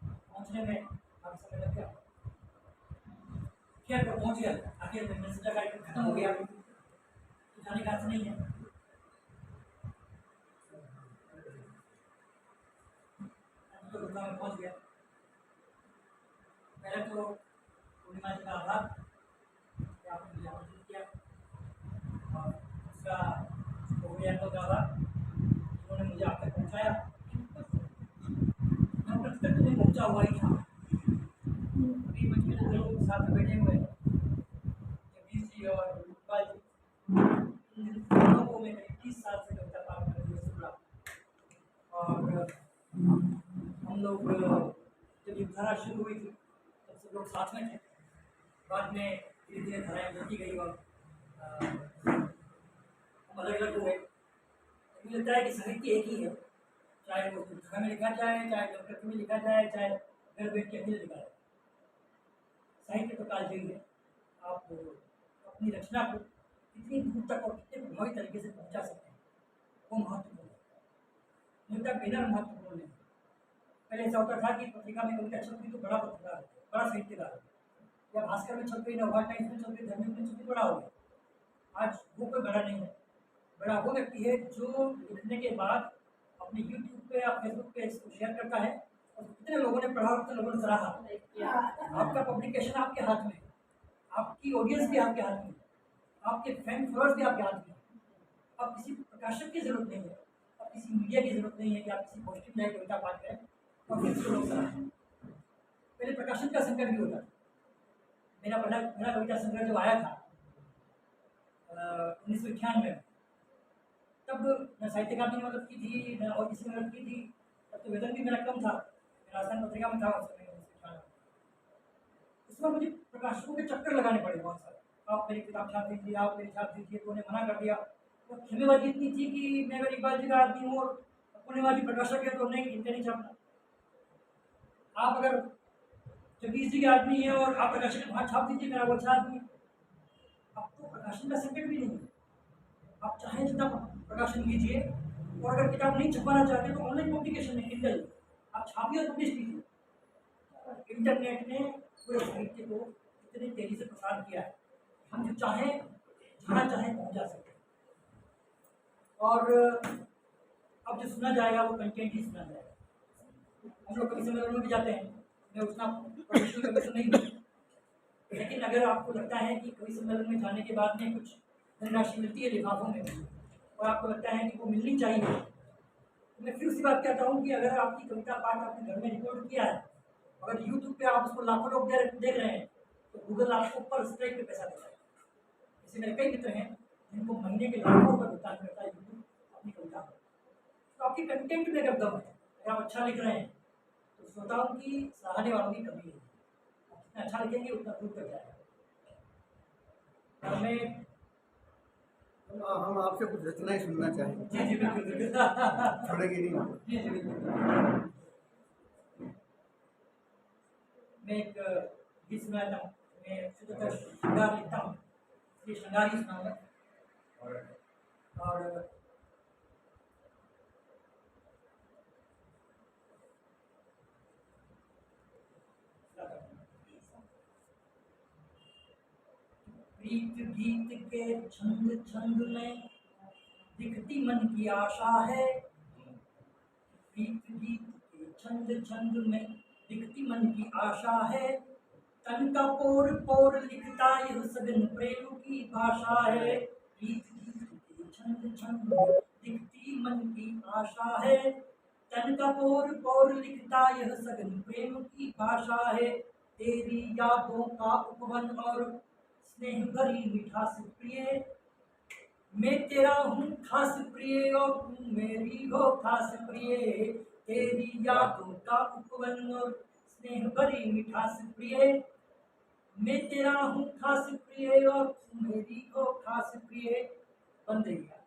पहुँचने में काफी समय लग गया, खैर पहुँच गया, आखिर कार्यक्रम खत्म हो गया, तो जाने का अर्थ नहीं है। तो दुर्गा में पहुँच गया, पहले तो पूर्णिमा जी का आभार कि आपने मुझे आमंत्रित किया, और दूसरा गोविया को आभार उन्होंने मुझे आप तक पहुँचाया। मैं प्रतिष्ठित में पहुँचा हुआ ही था, अभी बच्चे लोग साथ में बैठे हुए जगदीश जी और रूपपाल जी, इन दोनों को मैं करीब 30 साल से कविता पाठ करते हुए सुन रहा, और हम लोग जब ये धारा शुरू हुई थी तब सब लोग साथ में थे, बाद में धीरे धीरे धाराएँ बढ़ती गई और हम अलग अलग हो गए। मुझे लगता है कि साहित्य एक ही है, चाहे वो पुस्तक में लिखा जाए, चाहे लोकतत्व में लिखा जाए, चाहे घर बैठ के अकेले लिखा जाए, साहित्य तो कालजयी है। आप अपनी रचना को कितनी दूर तक और कितने प्रभावी तरीके से पहुंचा सकते हैं, वो महत्वपूर्ण है। मुद्दा बिना महत्वपूर्ण नहीं। पहले ऐसा होता था कि पत्रिका में कविता छपती तो बड़ा पत्रकार, बड़ा साहित्यकार, या भास्कर में छप गई, नवभारत टाइम्स में छप गई, धर्म में छप गई, बड़ा हो गया। आज वो कोई बड़ा नहीं है। बड़ा वो व्यक्ति है जो लिखने के बाद अपने यूट्यूब पे या फेसबुक पे इसको शेयर करता है और कितने लोगों ने पढ़ा और कितने लोगों ने सराहा। आपका पब्लिकेशन आपके हाथ में, आपकी ऑडियंस भी आपके हाथ में, आपके फैन फॉलोअर्स भी आपके हाथ में। अब किसी प्रकाशक की जरूरत नहीं है, अब किसी मीडिया की जरूरत नहीं है कि आप किसी पोस्टिंग में कविता पाठ करें और फिर उसको लोग सराहें। पहले प्रकाशन का संकट भी होता था। मेरा कविता संग्रह जब आया था 1991 में, तब न साहित्य अकादमी ने मदद की थी, न और किसी ने मदद की थी। तब तो वेतन भी मेरा कम था, मेरा राजस्थान पत्रिका में था उस समय 1991। उसमें मुझे प्रकाशकों के चक्कर लगाने पड़े बहुत सारे। आप मेरी किताब छाप दीजिए, आप मेरी छाप दीजिए, तो उन्हें मना कर दिया। तो खेमेबाजी इतनी थी कि मैं अगर इकबाल जी का आदमी हूँ और पुणेबाजी प्रकाशक है तो नहीं, इनके नहीं छापना। आप अगर जगदीश जी के आदमी है और आप प्रकाशन वहाँ छाप दीजिए, मेरा वो अच्छा आदमी। अब तो प्रकाशन का संकट भी नहीं है, आप चाहें जितना प्रकाशन कीजिए। और अगर किताब नहीं छपवाना चाहते तो ऑनलाइन पब्लिकेशन है, किंडल, आप छापिए और पब्लिश कीजिए। इंटरनेट ने पूरे साहित्य को इतनी तेजी से प्रसार किया है, हम जो चाहें जहाँ चाहें पहुँच जा सकते हैं। और अब जो सुना जाएगा वो कंटेंट ही सुना जाएगा। हम लोग कभी सम्मेलन में भी जाते हैं, मैं उतना प्रोफेशनल कभी नहीं हूँ, लेकिन अगर आपको लगता है कि कवि सम्मेलन में जाने के बाद में कुछ धनराशि मिलती है लिफाफों में और आपको लगता है कि वो मिलनी चाहिए, तो मैं फिर उसी बात कहता हूँ कि अगर आपकी कविता पाठ आपने घर में रिकॉर्ड किया है, अगर यूट्यूब पे आप उसको लाखों लोग देख रहे हैं, तो गूगल आपको पर स्ट्राइक पे पैसा देता है। जैसे मेरे कई मित्र हैं जिनको महीने के लाखों रुपये भुगतान करता है यूट्यूब अपनी कविता पर। तो आपके कंटेंट में अगर दम है, अगर आप अच्छा लिख रहे हैं, तो श्रोताओं की सराहने वालों की कमी है। जितना अच्छा लिखेंगे उतना दूर तक जाएगा। मैं हम आपसे कुछ रचनाएं सुनना चाहेंगे। जी जी बिल्कुल बिल्कुल छोड़ेंगे नहीं। जी जी बिल्कुल। मैं एक गीत सुनाता हूँ। मैं शुद्धतः श्रृंगार लिखता हूँ, इसलिए श्रृंगार ही सुनाऊंगा। और प्रीत गीत के छंद छंद में दिखती मन की आशा है। प्रीत गीत के छंद छंद में दिखती मन की आशा है। तन का पोर पोर लिखता यह सघन प्रेम की भाषा है। प्रीत गीत के छंद छंद में दिखती मन की आशा है। तन का पोर पोर लिखता यह सघन प्रेम की भाषा है। तेरी यादों का उपवन और स्नेह भरी मिठास प्रिय, मैं तेरा हूँ खास प्रिय और तू मेरी हो खास प्रिय। तेरी यादों का उपवन और स्नेह भरी मिठास प्रिय, मैं तेरा हूँ खास प्रिय और तू मेरी हो खास प्रिय। बंद गया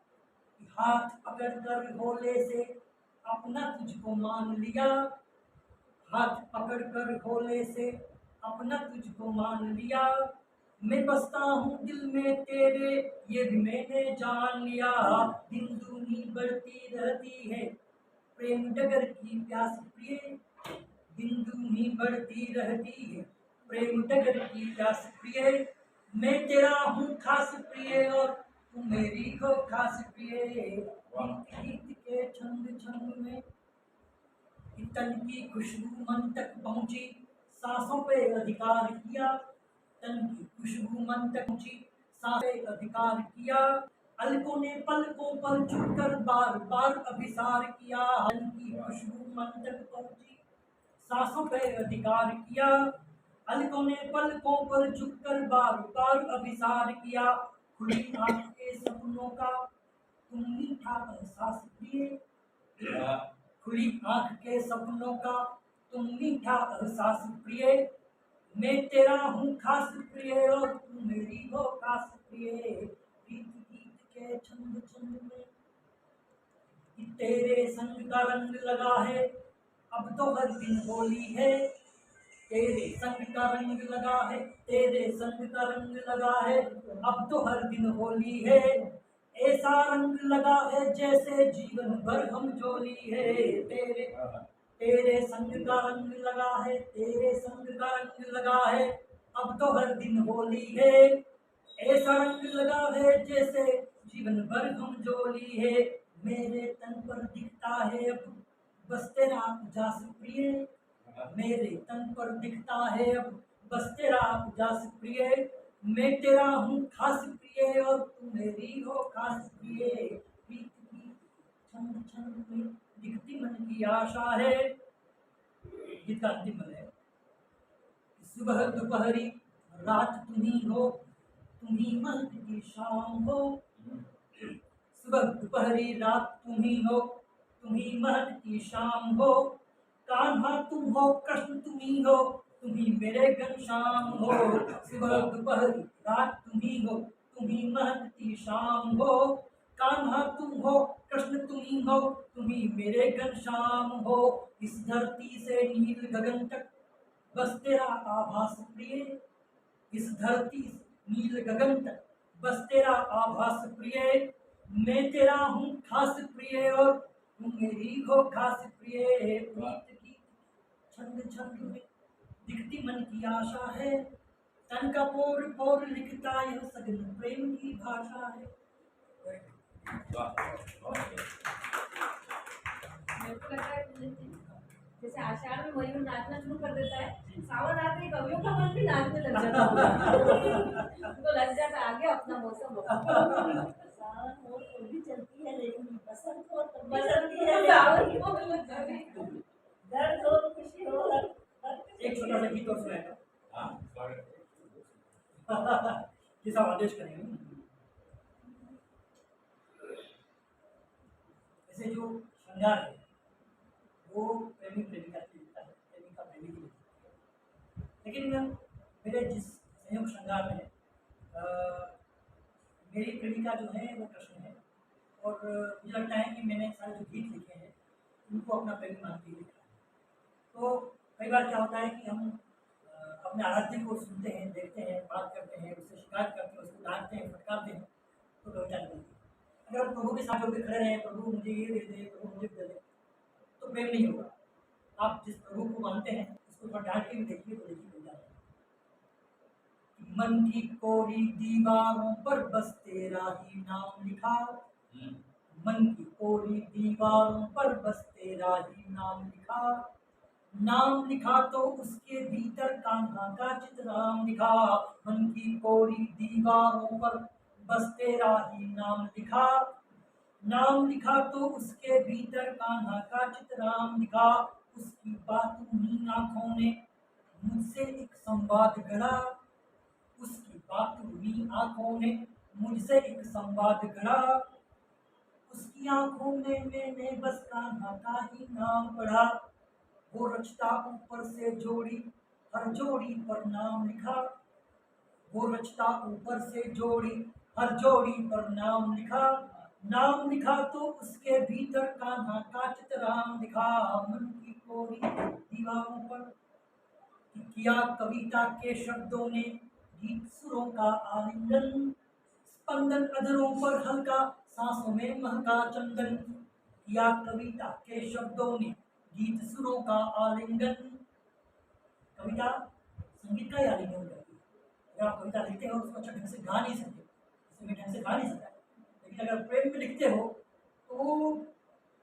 हाथ पकड़ कर होले से अपना तुझको मान लिया। हाथ पकड़ कर होले से अपना तुझको मान लिया। मैं बसता हूँ दिल में तेरे ये भी मैंने जान लिया। दिन दूनी बढ़ती रहती है प्रेम डगर की प्यास प्रिय। दिन दूनी बढ़ती रहती है प्रेम डगर की प्यास प्रिय। मैं तेरा हूँ खास प्रिय और तू मेरी हो खास प्रिय। गीत के छंद छंद में तन की खुशबू मन तक पहुँची, सांसों पे अधिकार किया। तन की खुशबू मन तक पहुँची, सांसों पे अधिकार किया। अलकों ने पलकों पर झुककर बार बार अभिसार किया। तन की खुशबू मन तक पहुँची, सांसों पे अधिकार किया। अलकों ने पलकों पर झुककर बार बार अभिसार किया। खुली आँख के सपनों का तुम मीठा एहसास किए। खुली आँख के सपनों का तुम मीठा एहसास प्रिय। मैं तेरा हूँ खास प्रिय और तू मेरी हो खास प्रिय। गीत गीत के छंद छंद में तेरे संग का रंग लगा है अब तो हर दिन होली है। तेरे संग का रंग लगा है, तेरे संग का रंग लगा है अब तो हर दिन होली है। ऐसा रंग लगा है जैसे जीवन भर हम जोली है। तेरे संग का रंग लगा है, तेरे संग का रंग लगा है अब तो हर दिन होली है, ऐसा रंग लगा है जैसे जीवन भर हम जोली है। मेरे तन पर दिखता है अब बस तेरा उजास प्रिय, मेरे तन पर दिखता है अब बस तेरा उजास प्रिय। मैं तेरा हूँ खास प्रिय और तू मेरी हो खास प्रिय। प्रीत की छंद छंद में दिखती मन की आशा है। गीत का अंतिम पद है। सुबह दोपहरी रात तुम्ही हो, तुम्ही महकती शाम हो। सुबह दोपहरी रात तुम्ही हो, तुम्ही महकती शाम हो। कान्हा तुम हो कृष्ण तुम्ही हो, तुम्ही मेरे घनश्याम हो। सुबह दोपहरी रात तुम्ही हो, तुम्ही महकती शाम हो। कान्हा तुम हो कृष्ण तुम्ही हो, तुम्ही मेरे घनश्याम हो। इस धरती से नील गगन तक बस तेरा आभास प्रिय, इस धरती नील गगन तक बस तेरा आभास प्रिय। मैं तेरा हूँ खास प्रिय और तू मेरी हो खास प्रिय। प्रीत की छंद छंद में दिखती मन की आशा है, तन का पोर पोर लिखता यह सघन प्रेम की भाषा है। मेरे को लगता है जैसे आषाढ़ में मयूर नाचना शुरू कर देता है, सावन आते ही कवियों का मन भी नाचने लग जाता है। उनको लग जाता है आगे अपना मौसम हो। सावन हो तो भी चलती है, लेकिन बसंत हो तो भी चलती है। सावन को लगता है। दर्द हो खुशी हो एक छोटा सा गीत और सुनाएगा। हाँ, स्वागत किसा आदेश करेंगे। ऐसे जो श्रृंगार है वो प्रेमी प्रेमिका की लिखता है, प्रेमिका प्रेमी की लिखती है। लेकिन मेरे जिस संयोग श्रृंगार में मेरी प्रेमिका जो है वो कृष्ण है, और मुझे लगता है कि मैंने सारे जो गीत लिखे हैं उनको अपना प्रेमी मान के लिखा है। तो कई बार क्या होता है कि हम अपने आराध्य को सुनते हैं, देखते हैं, बात करते हैं, उससे शिकायत करते हैं, उसको डांटते हैं, फटकारते हैं, तो कविता निकलती है। अगर हम प्रभु के साथ होकर खड़े रहें, प्रभु मुझे ये दे दे, प्रभु मुझे दे दे, तो प्रेम नहीं होगा। आप जिस प्रभु को मानते हैं उसको थोड़ा डांट के भी देखिए तो देखिए हो जाएगा। मन की कोरी दीवारों पर बस तेरा ही नाम लिखा, मन की कोरी दीवारों पर बस तेरा ही नाम लिखा। नाम लिखा तो उसके भीतर कान्हा का चित्राम लिखा। मन की कोरी दीवारों पर बस तेरा ही नाम लिखा। नाम लिखा तो उसके भीतर कान्हा का चित्राम लिखा। उसकी बातूनी आँखों ने मुझसे एक संवाद गढ़ा, उसकी बातूनी आँखों ने मुझसे एक संवाद गढ़ा। उसकी आँखों में मैंने बस कान्हा का ही नाम पढ़ा। वो रचता ऊपर से जोड़ी, हर जोड़ी पर नाम लिखा। वो रचता ऊपर से जोड़ी, हर जोड़ी पर नाम लिखा। नाम लिखा तो उसके भीतर कान्हा का चित्राम लिखा। मन की कोरी दीवारों पर किया कविता के शब्दों ने गीत सुरों का आलिंगन। स्पंदन अधरों पर हल्का, सांसों में महका चंदन। किया कविता के शब्दों ने गीत सुरों का आलिंगन। कविता संगीत का ही आलिंगन करती है। अगर आप कविता लिखते हो उसको अच्छा ढंग से गा नहीं सकते, उसमें ढंग से गा नहीं सकता, लेकिन अगर प्रेम में लिखते हो तो वो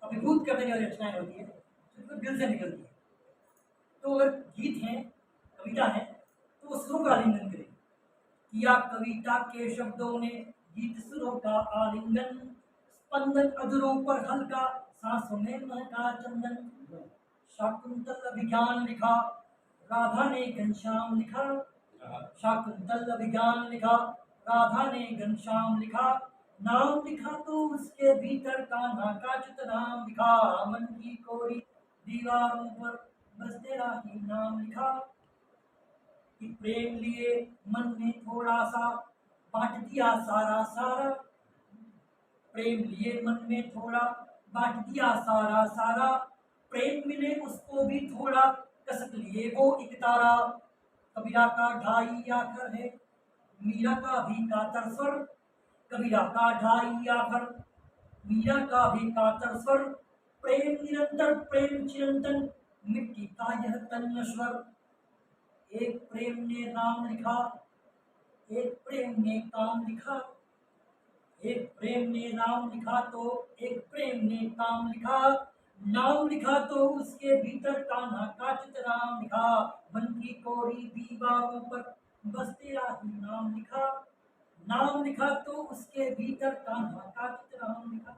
अभिभूत करने वाली रचनाएं होती है, तो दिल से निकलती है। तो अगर गीत है, कविता है, तो वो सुरों का आलिंगन करेगी। किया कविता के शब्दों ने गीत सुरों का आलिंगन। स्पंदन अधरों पर हल्का, सांसों में महका चंदन। शाकुंतल अभिज्ञान लिखा, राधा ने घनश्याम लिखा। शाकुंतल अभिज्ञान लिखा, राधा ने घनश्याम लिखा। नाम लिखा तो उसके भीतर कान्हा का चित्राम लिखा। मन की कोरी दीवारों पर बस तेरा ही नाम लिखा। कि प्रेम लिए मन में थोड़ा सा बांट दिया सारा सारा। प्रेम लिए मन में थोड़ा बांट दिया सारा सारा। प्रेम मिले उसको भी थोड़ा, कसक लिए वो एक तारा। कबीरा का ढाई आखर है, मीरा का भी कातर स्वर। कबीरा का ढाई आखर, मीरा का भी कातर स्वर। प्रेम निरंतर प्रेम चिरंतन, मिट्टी का यह तन नश्वर। एक प्रेम ने नाम लिखा, एक प्रेम ने काम लिखा, एक प्रेम ने नाम लिखा तो एक प्रेम ने काम लिखा, नाम लिखा तो उसके भीतर कान्हा का चितराम लिखा, मन की कोरी दीवारों पर बस तेरा ही नाम लिखा, नाम लिखा तो उसके भीतर कान्हा का चितराम लिखा।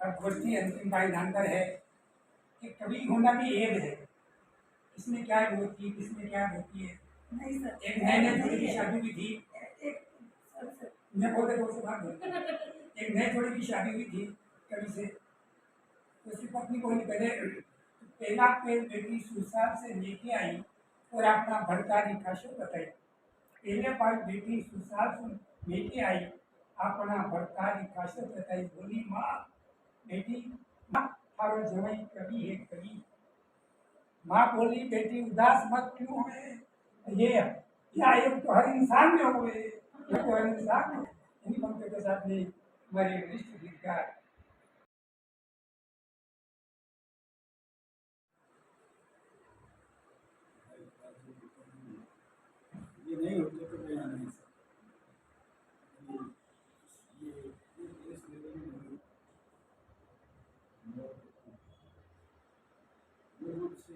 अब गोष्ठी अंतिम पायदान पर है कि कवि होना भी एक है। इसमें क्या होती है, किसमें क्या होती है। नहीं सर, एक नए नए जोड़ी की शादी हुई थी, सर मैं बोलते तो बात एक नए जोड़ी की शादी हुई थी कवि से, तो उसकी पत्नी बोली पहले पहला बेटी सुसार से लेके आई और अपना भड़का निकाशो बताई। पहले बार बेटी सुसार से लेके आई, अपना भड़का निकाशो बताई। बोली माँ बेटी, माँ थारो जवाई कवि है कवि। माँ बोली बेटी उदास मत क्यों है, ये या एक तो हर इंसान में हुए, ये तो हर इंसान में। इन्हीं पंक्तियों के साथ में हमारे वरिष्ठ गीतकार ये नहीं होते तो मैं यहाँ नहीं सकता। ये इस लेवल में नहीं मूल रूप से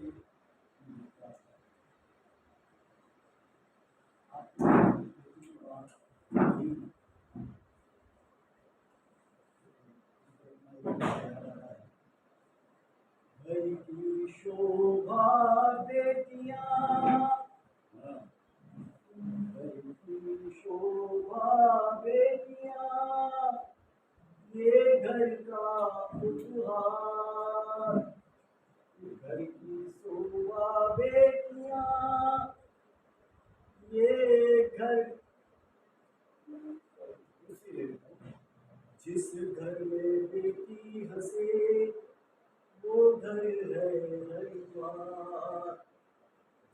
घर की शोभा बेटियां, घर की शोभा बेटियां, ये घर का उपहार, घर की शोभा बेटियां, ये घर। जिस घर में बेटी हंसे वो घर है हरिद्वार,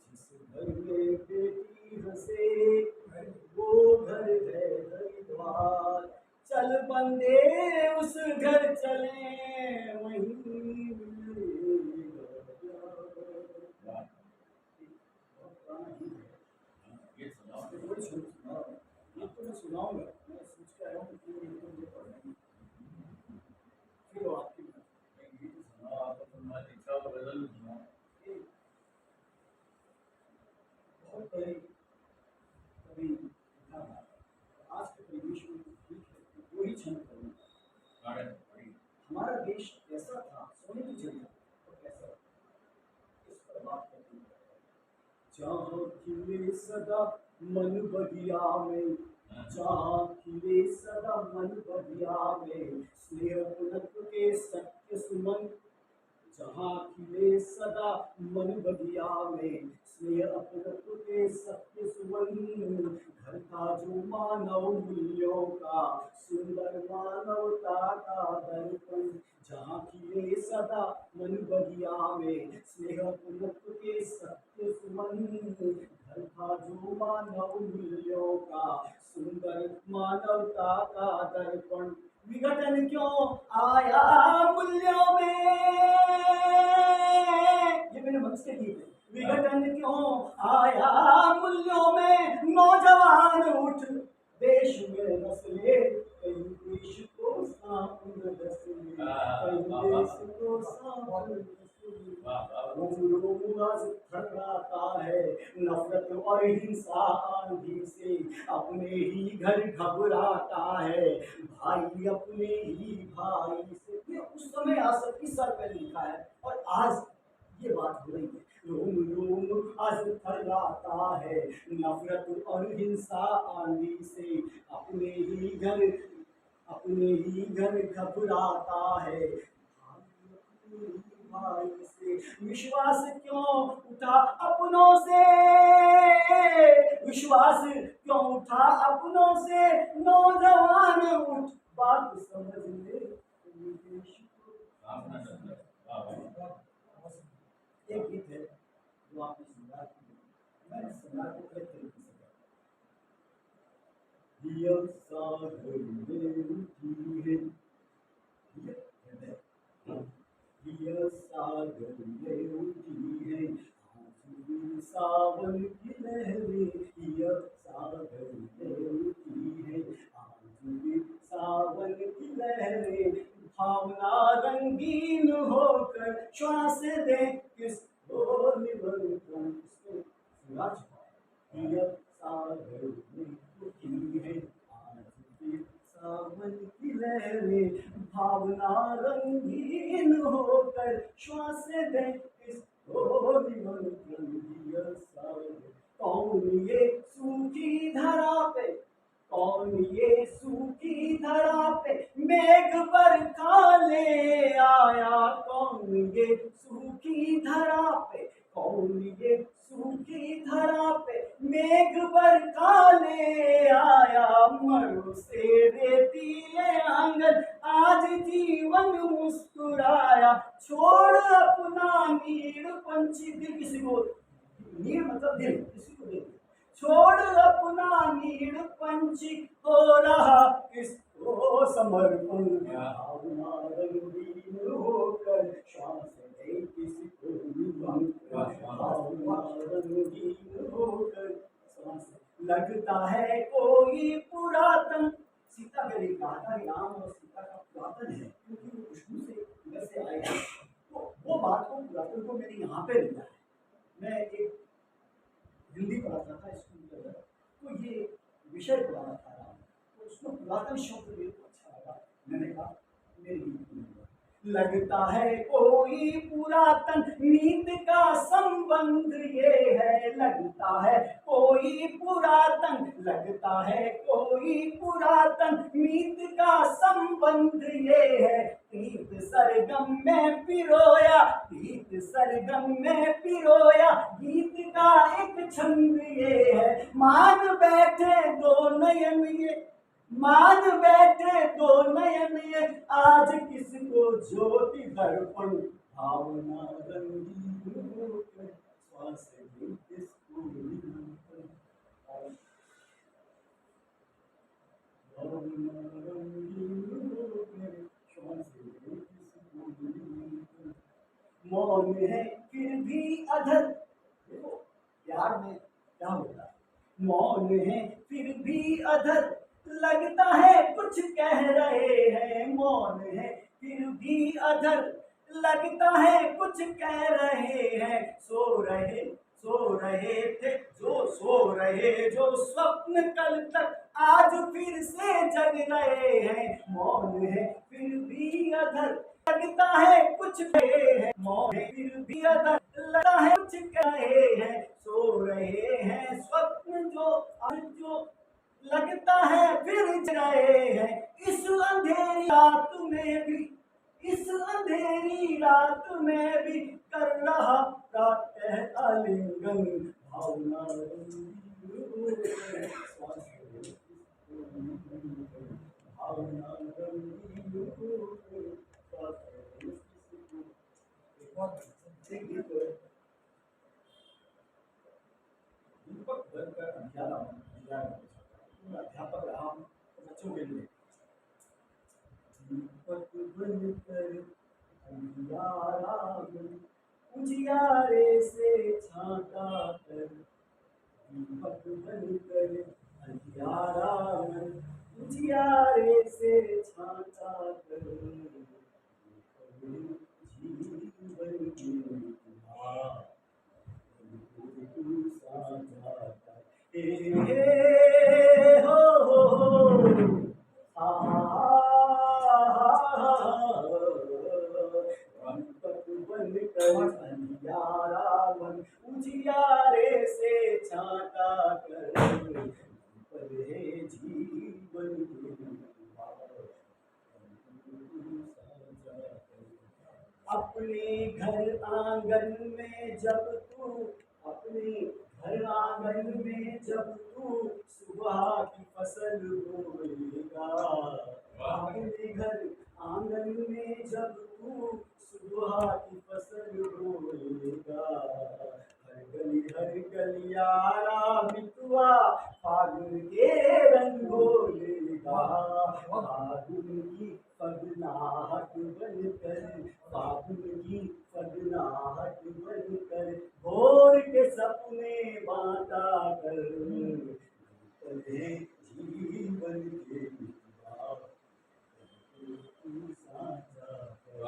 जिस घर में बेटी हंसे वो घर है हरिद्वार। चल बंदे उस घर चले वहीं ये सुनाओ। ये तो मैं सुनाऊंगा, मैं सोच के आया हूँ कि ये मुझे पढ़ना है। फिर आपकी गीत सुनाओ, आपको तुम्हारी इच्छा को बदल सुनाओ। बहुत बड़े कवि था, आज के परिवेश में ठीक है वही क्षण करूँगा। हमारा देश कैसा था, सोने की चिड़िया तो कैसा, इस पर बात करते हैं। जहाँ खिले सदा मन बगिया में, जहाँ खिले सदा मन बगिया में, स्नेह पुलक के सत्य सुमन। जहाँ खिले सदा मन बगिया में, स्नेह पुलक के सत्य सुमन। घर का जो मानव मूल्यों का सुंदर मानवता का दर्पण। जहाँ खिले सदा मन बगिया में, स्नेह पुलक के सत्य सुमन। घर का जो मानव मूल्यों का सुंदर मानवता का दर्पण। विघटन क्यों आया मूल्यों में, ये मेरे मन से गीत है। विघटन क्यों आया मूल्यों में, नौजवान उठ देश में नस्ले, कहीं देश को सांप नस्ले, कहीं देश को सांप नस्ले। रोज थर्राता है नफरत और हिंसा आंधी से, अपने ही घर घबराता है भाई अपने ही भाई से। ये उस समय आसक्ति सर पे लिखा है और आज ये बात हो रही है। रोम रोम आज थर्राता है नफरत और हिंसा आंधी से, अपने ही घर घबराता है भाई से। विश्वास क्यों उठा अपनों से, विश्वास क्यों उठा अपनों से, नौजवान उठ बात समझ ले। एक गीत है जो आपने सुना, मैंने सुना को एक तरीके से दिया सागर में उठी है, दिया सागर में उठी है, आज भी सावन की लहरें पिया सागर में उठी है, आज भी सावन की लहरें, भावना रंगीन होकर श्वास दे किसको निमंत्रण, इसको सुना पिया सागर में उठी है, आज भी सावन की लहरें, भावना रंगीन होकर श्वास दे किसको निमंत्रण दिया सागर। कौन ये सूखी धरा पे, कौन ये सूखी धरा पे मेघ बरखा ले आया, कौन ये सूखी धरा पे, कौन ये सूखी धरा पे मेघ बरखा ले आया, मरो से रेतीले आंगन आज जीवन मुस्कुराया, छोड़ अपना नीड़ पंछी, दिल किसी को, नीड़ मतलब दिल, किसी को दिल, छोड़ अपना नीड़ पंछी हो रहा किसको समर्पण, भावना रंगीन होकर श्वास दे किसको निमंत्रण, भावना रंगीन होकर श्वास, लगता है कोई पुरातन, सीता के लिए कहा था राम और सीता का पुरातन है क्योंकि वो खुशबू से इधर से आए हैं, तो वो बात को पुरातन को मैंने यहाँ पे लिया है। मैं एक हिंदी पढ़ाता था स्कूल के अंदर, तो ये विषय पढ़ाना था राम, तो उसको पुरातन शब्द मेरे को अच्छा लगा, मैंने कहा मेरे गीत में लगता है कोई पुरातन नीत का संबंध ये है, लगता है कोई पुरातन, लगता है कोई पुरातन नीत का संबंध ये है, प्रीत सरगम में पिरोया, प्रीत सरगम में पिरोया गीत का एक छंद ये है, मान बैठे दो नयन ये, मान बैठे दो नयन ये, आज किसको ज्योति दर्पण, भावना रंगीन होकर श्वास दे किसको निमंत्रण, भावना रंगीन होकर श्वास दे किसको निमंत्रण, मौन है फिर भी अधर, देखो प्यार में क्या होता है, मौन है फिर भी अधर, लगता है कुछ कह रहे हैं, मौन है फिर भी अधर, लगता है कुछ कह रहे हैं, सो रहे थे जो सो रहे, जो स्वप्न कल तक आज फिर से जग रहे हैं, मौन है फिर भी अधर, लगता है कुछ कहे हैं, मौन है फिर भी अधर, लगता है कुछ कहे हैं, सो रहे हैं स्वप्न जो आज जो लगता है फिर रहे हैं, इस अंधेरी रात में भी, इस अंधेरी रात में भी कर रहा प्रातः आलिंगन, भावना रंगीन होकर श्वास दे किसको निमंत्रण, भावना रंगीन होकर श्वास दे किसको, एक गीत है दीपक घर का अंधियारा अध्यापक रहा बच्चों के लिए, दीपक बनकर अंधियारा उजियारे से छाता कर, दीपक बनकर अंधियारा उजियारे से छाता कर, जीवन की उजियारे से छाता कर, पर है जीवन अपने घर आंगन में जब तू, अपने घर आंगन में जब तू सुबह की फसल बोएगा, अपने घर आंगन में जब तू सुबह की फसल बोएगा, हर गलियारा मितुआ फागुन के रंग बोलेगा, फागुन की फगनाहट बनकर, फागुन की फगनाहट बनकर कर चले जीवन के बाग, तू साझा कर।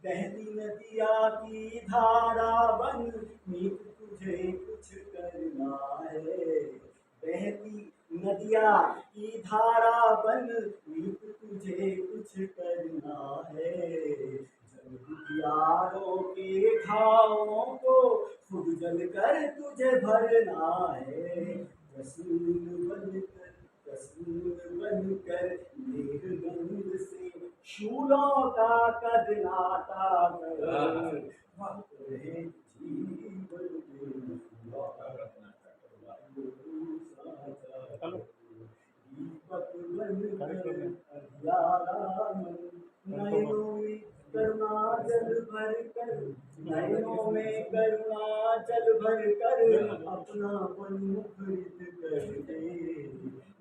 बहती नदिया की धारा बन मीत तुझे कुछ करना है, बहती नदिया की धारा बन मीत तुझे कुछ करना है। जल दुखियारों के घावों को खुद जल कर तुझे भरना है। रसूल बनकर मेघगंध से शूलों का कद नाता कर रहे जीवन के दीपक बनकर अंधियारा मन, नैनों में करुणा जल भर कर, नैनों में करुणा जल भर कर अपनापन मुखरित कर दे।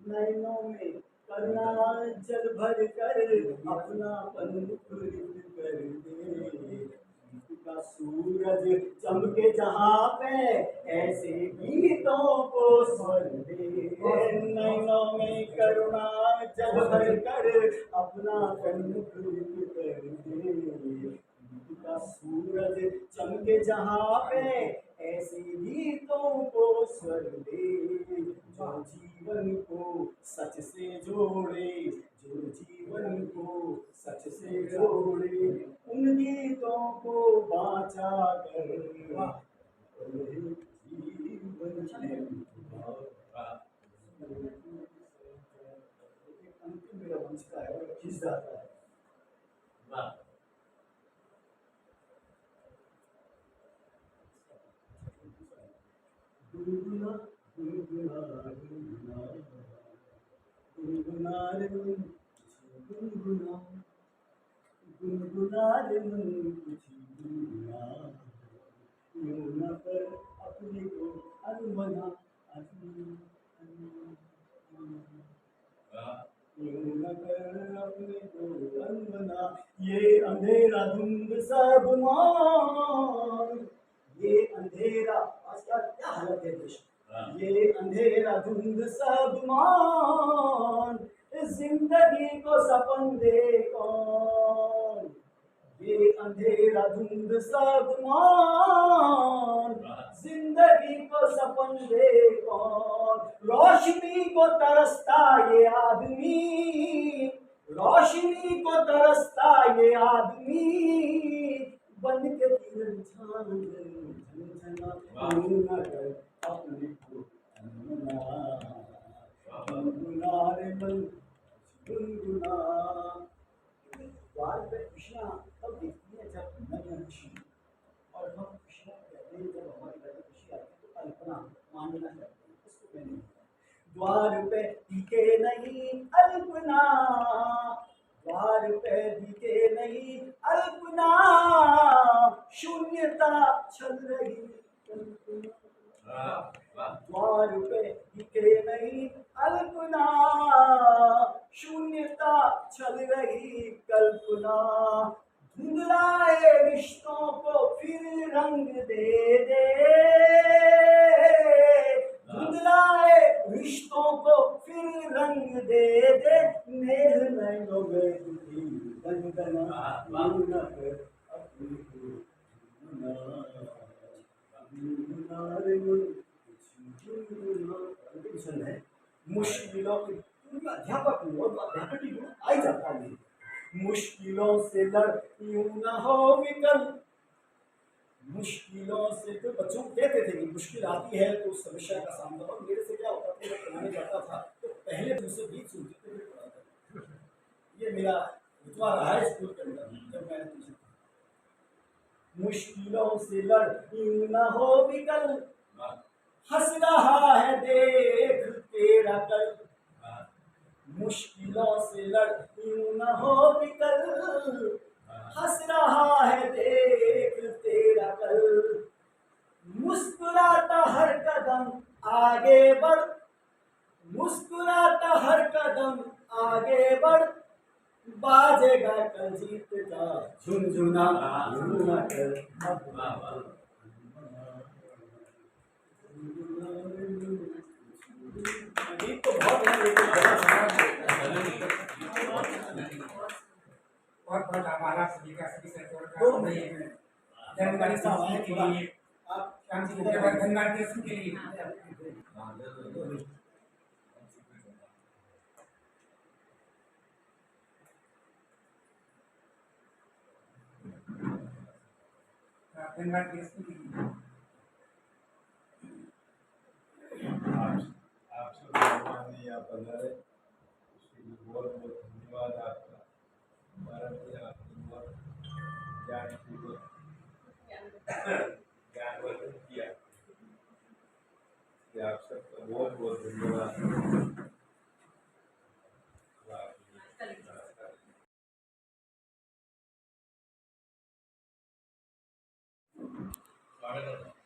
नैनों में करुणा जल भर कर अपनापन मुखरित कर दे। का सूरज चमके जहाँ पे ऐसे गीतों को स्वर दे। नैनों में करुणा जल भर कर अपनापन मुखरित कर दे। का सूरज चमके जहाँ पे ऐसे गीतों को स्वर दे। जो जीवन को सच से जोड़े, जो जीवन को सच से जोड़े, उन गीतों को बाँचा कर जीवन अंतिम मेरा वंश का है, खिंच जाता है। गुनगुना गुनगुना गुनगुना गुनगुना रे मन गुनगुना, गुनगुना रे मन कुछ गुनगुना। यूं न कर अपने को अनमना, यूं न कर अपने को अनमना। ये अंधेरा धुंध सब मान, ये अंधेरा आजकल क्या हालत है देश, ये अंधेरा धुंध सब मान, जिंदगी को सपन दे कौन। ये अंधेरा धुंध सब मान, जिंदगी को सपन दे कौन। रोशनी को तरसता ये आदमी, रोशनी को तरसता ये आदमी, बन के किरण छान झंझना। अपने को गुनगुना, गुनगुना रे मन गुनगुना। द्वार पे कृष्णा तब देखती है जब नग्न ऋषि, और हम कृष्णा कहते हैं जब हमारी घर में ऋषि आते हैं तो कल्पना मानना चाहते हैं, उसको मैंने द्वार पे दिखे नहीं अल्पना, द्वार पे दिखे नहीं अल्पना, शून्यता छल रही द्वार पे दिखे नहीं अल्पना, शून्यता छल रही कल्पना। धुंधलाए रिश्तों को फिर रंग दे दे, धुंधलाए रिश्तों को फिर रंग दे दे। नेह नैनों में दुखी गंगना, अपनी को है। मुश्किलों की अध्यापक हूँ और अध्यापक ही हूँ, आ ही जाता है। मुश्किलों से लड़ यूं न हो विकल, मुश्किलों से तो बच्चों को कहते थे कि मुश्किल आती है तो उस समस्या का सामना। और मेरे से क्या होता था, मैं पढ़ाने जाता था तो पहले दूसरे गीत सुनते थे, ये मेरा रुतबा रहा है स्कूल के अंदर जब मैंने पूछा। मुश्किलों से लड़ यूं न हो विकल, हंस रहा है देख तेरा कल। मुश्किलों से लड़ यूं न हो विकल, हंस रहा है देख तेरा कल। मुस्कुराता हर कदम आगे बढ़, मुस्कुराता हर कदम आगे बढ़, बाजेगा कल जीत का झुनझुना। झुनझुना कर रही है गंगा ऐसा हुआ है के थोड़ा लिए, आप शांति के बाद गंगा देश के लिए। गंगा देश के लिए आप सब मेहरबानी यहाँ पधारे, उसके लिए बहुत बहुत धन्यवाद आपका। हमारा भी आपने बहुत ज्ञानवर्धन किया, इसलिए आप सबका बहुत बहुत धन्यवाद। स्वागत है।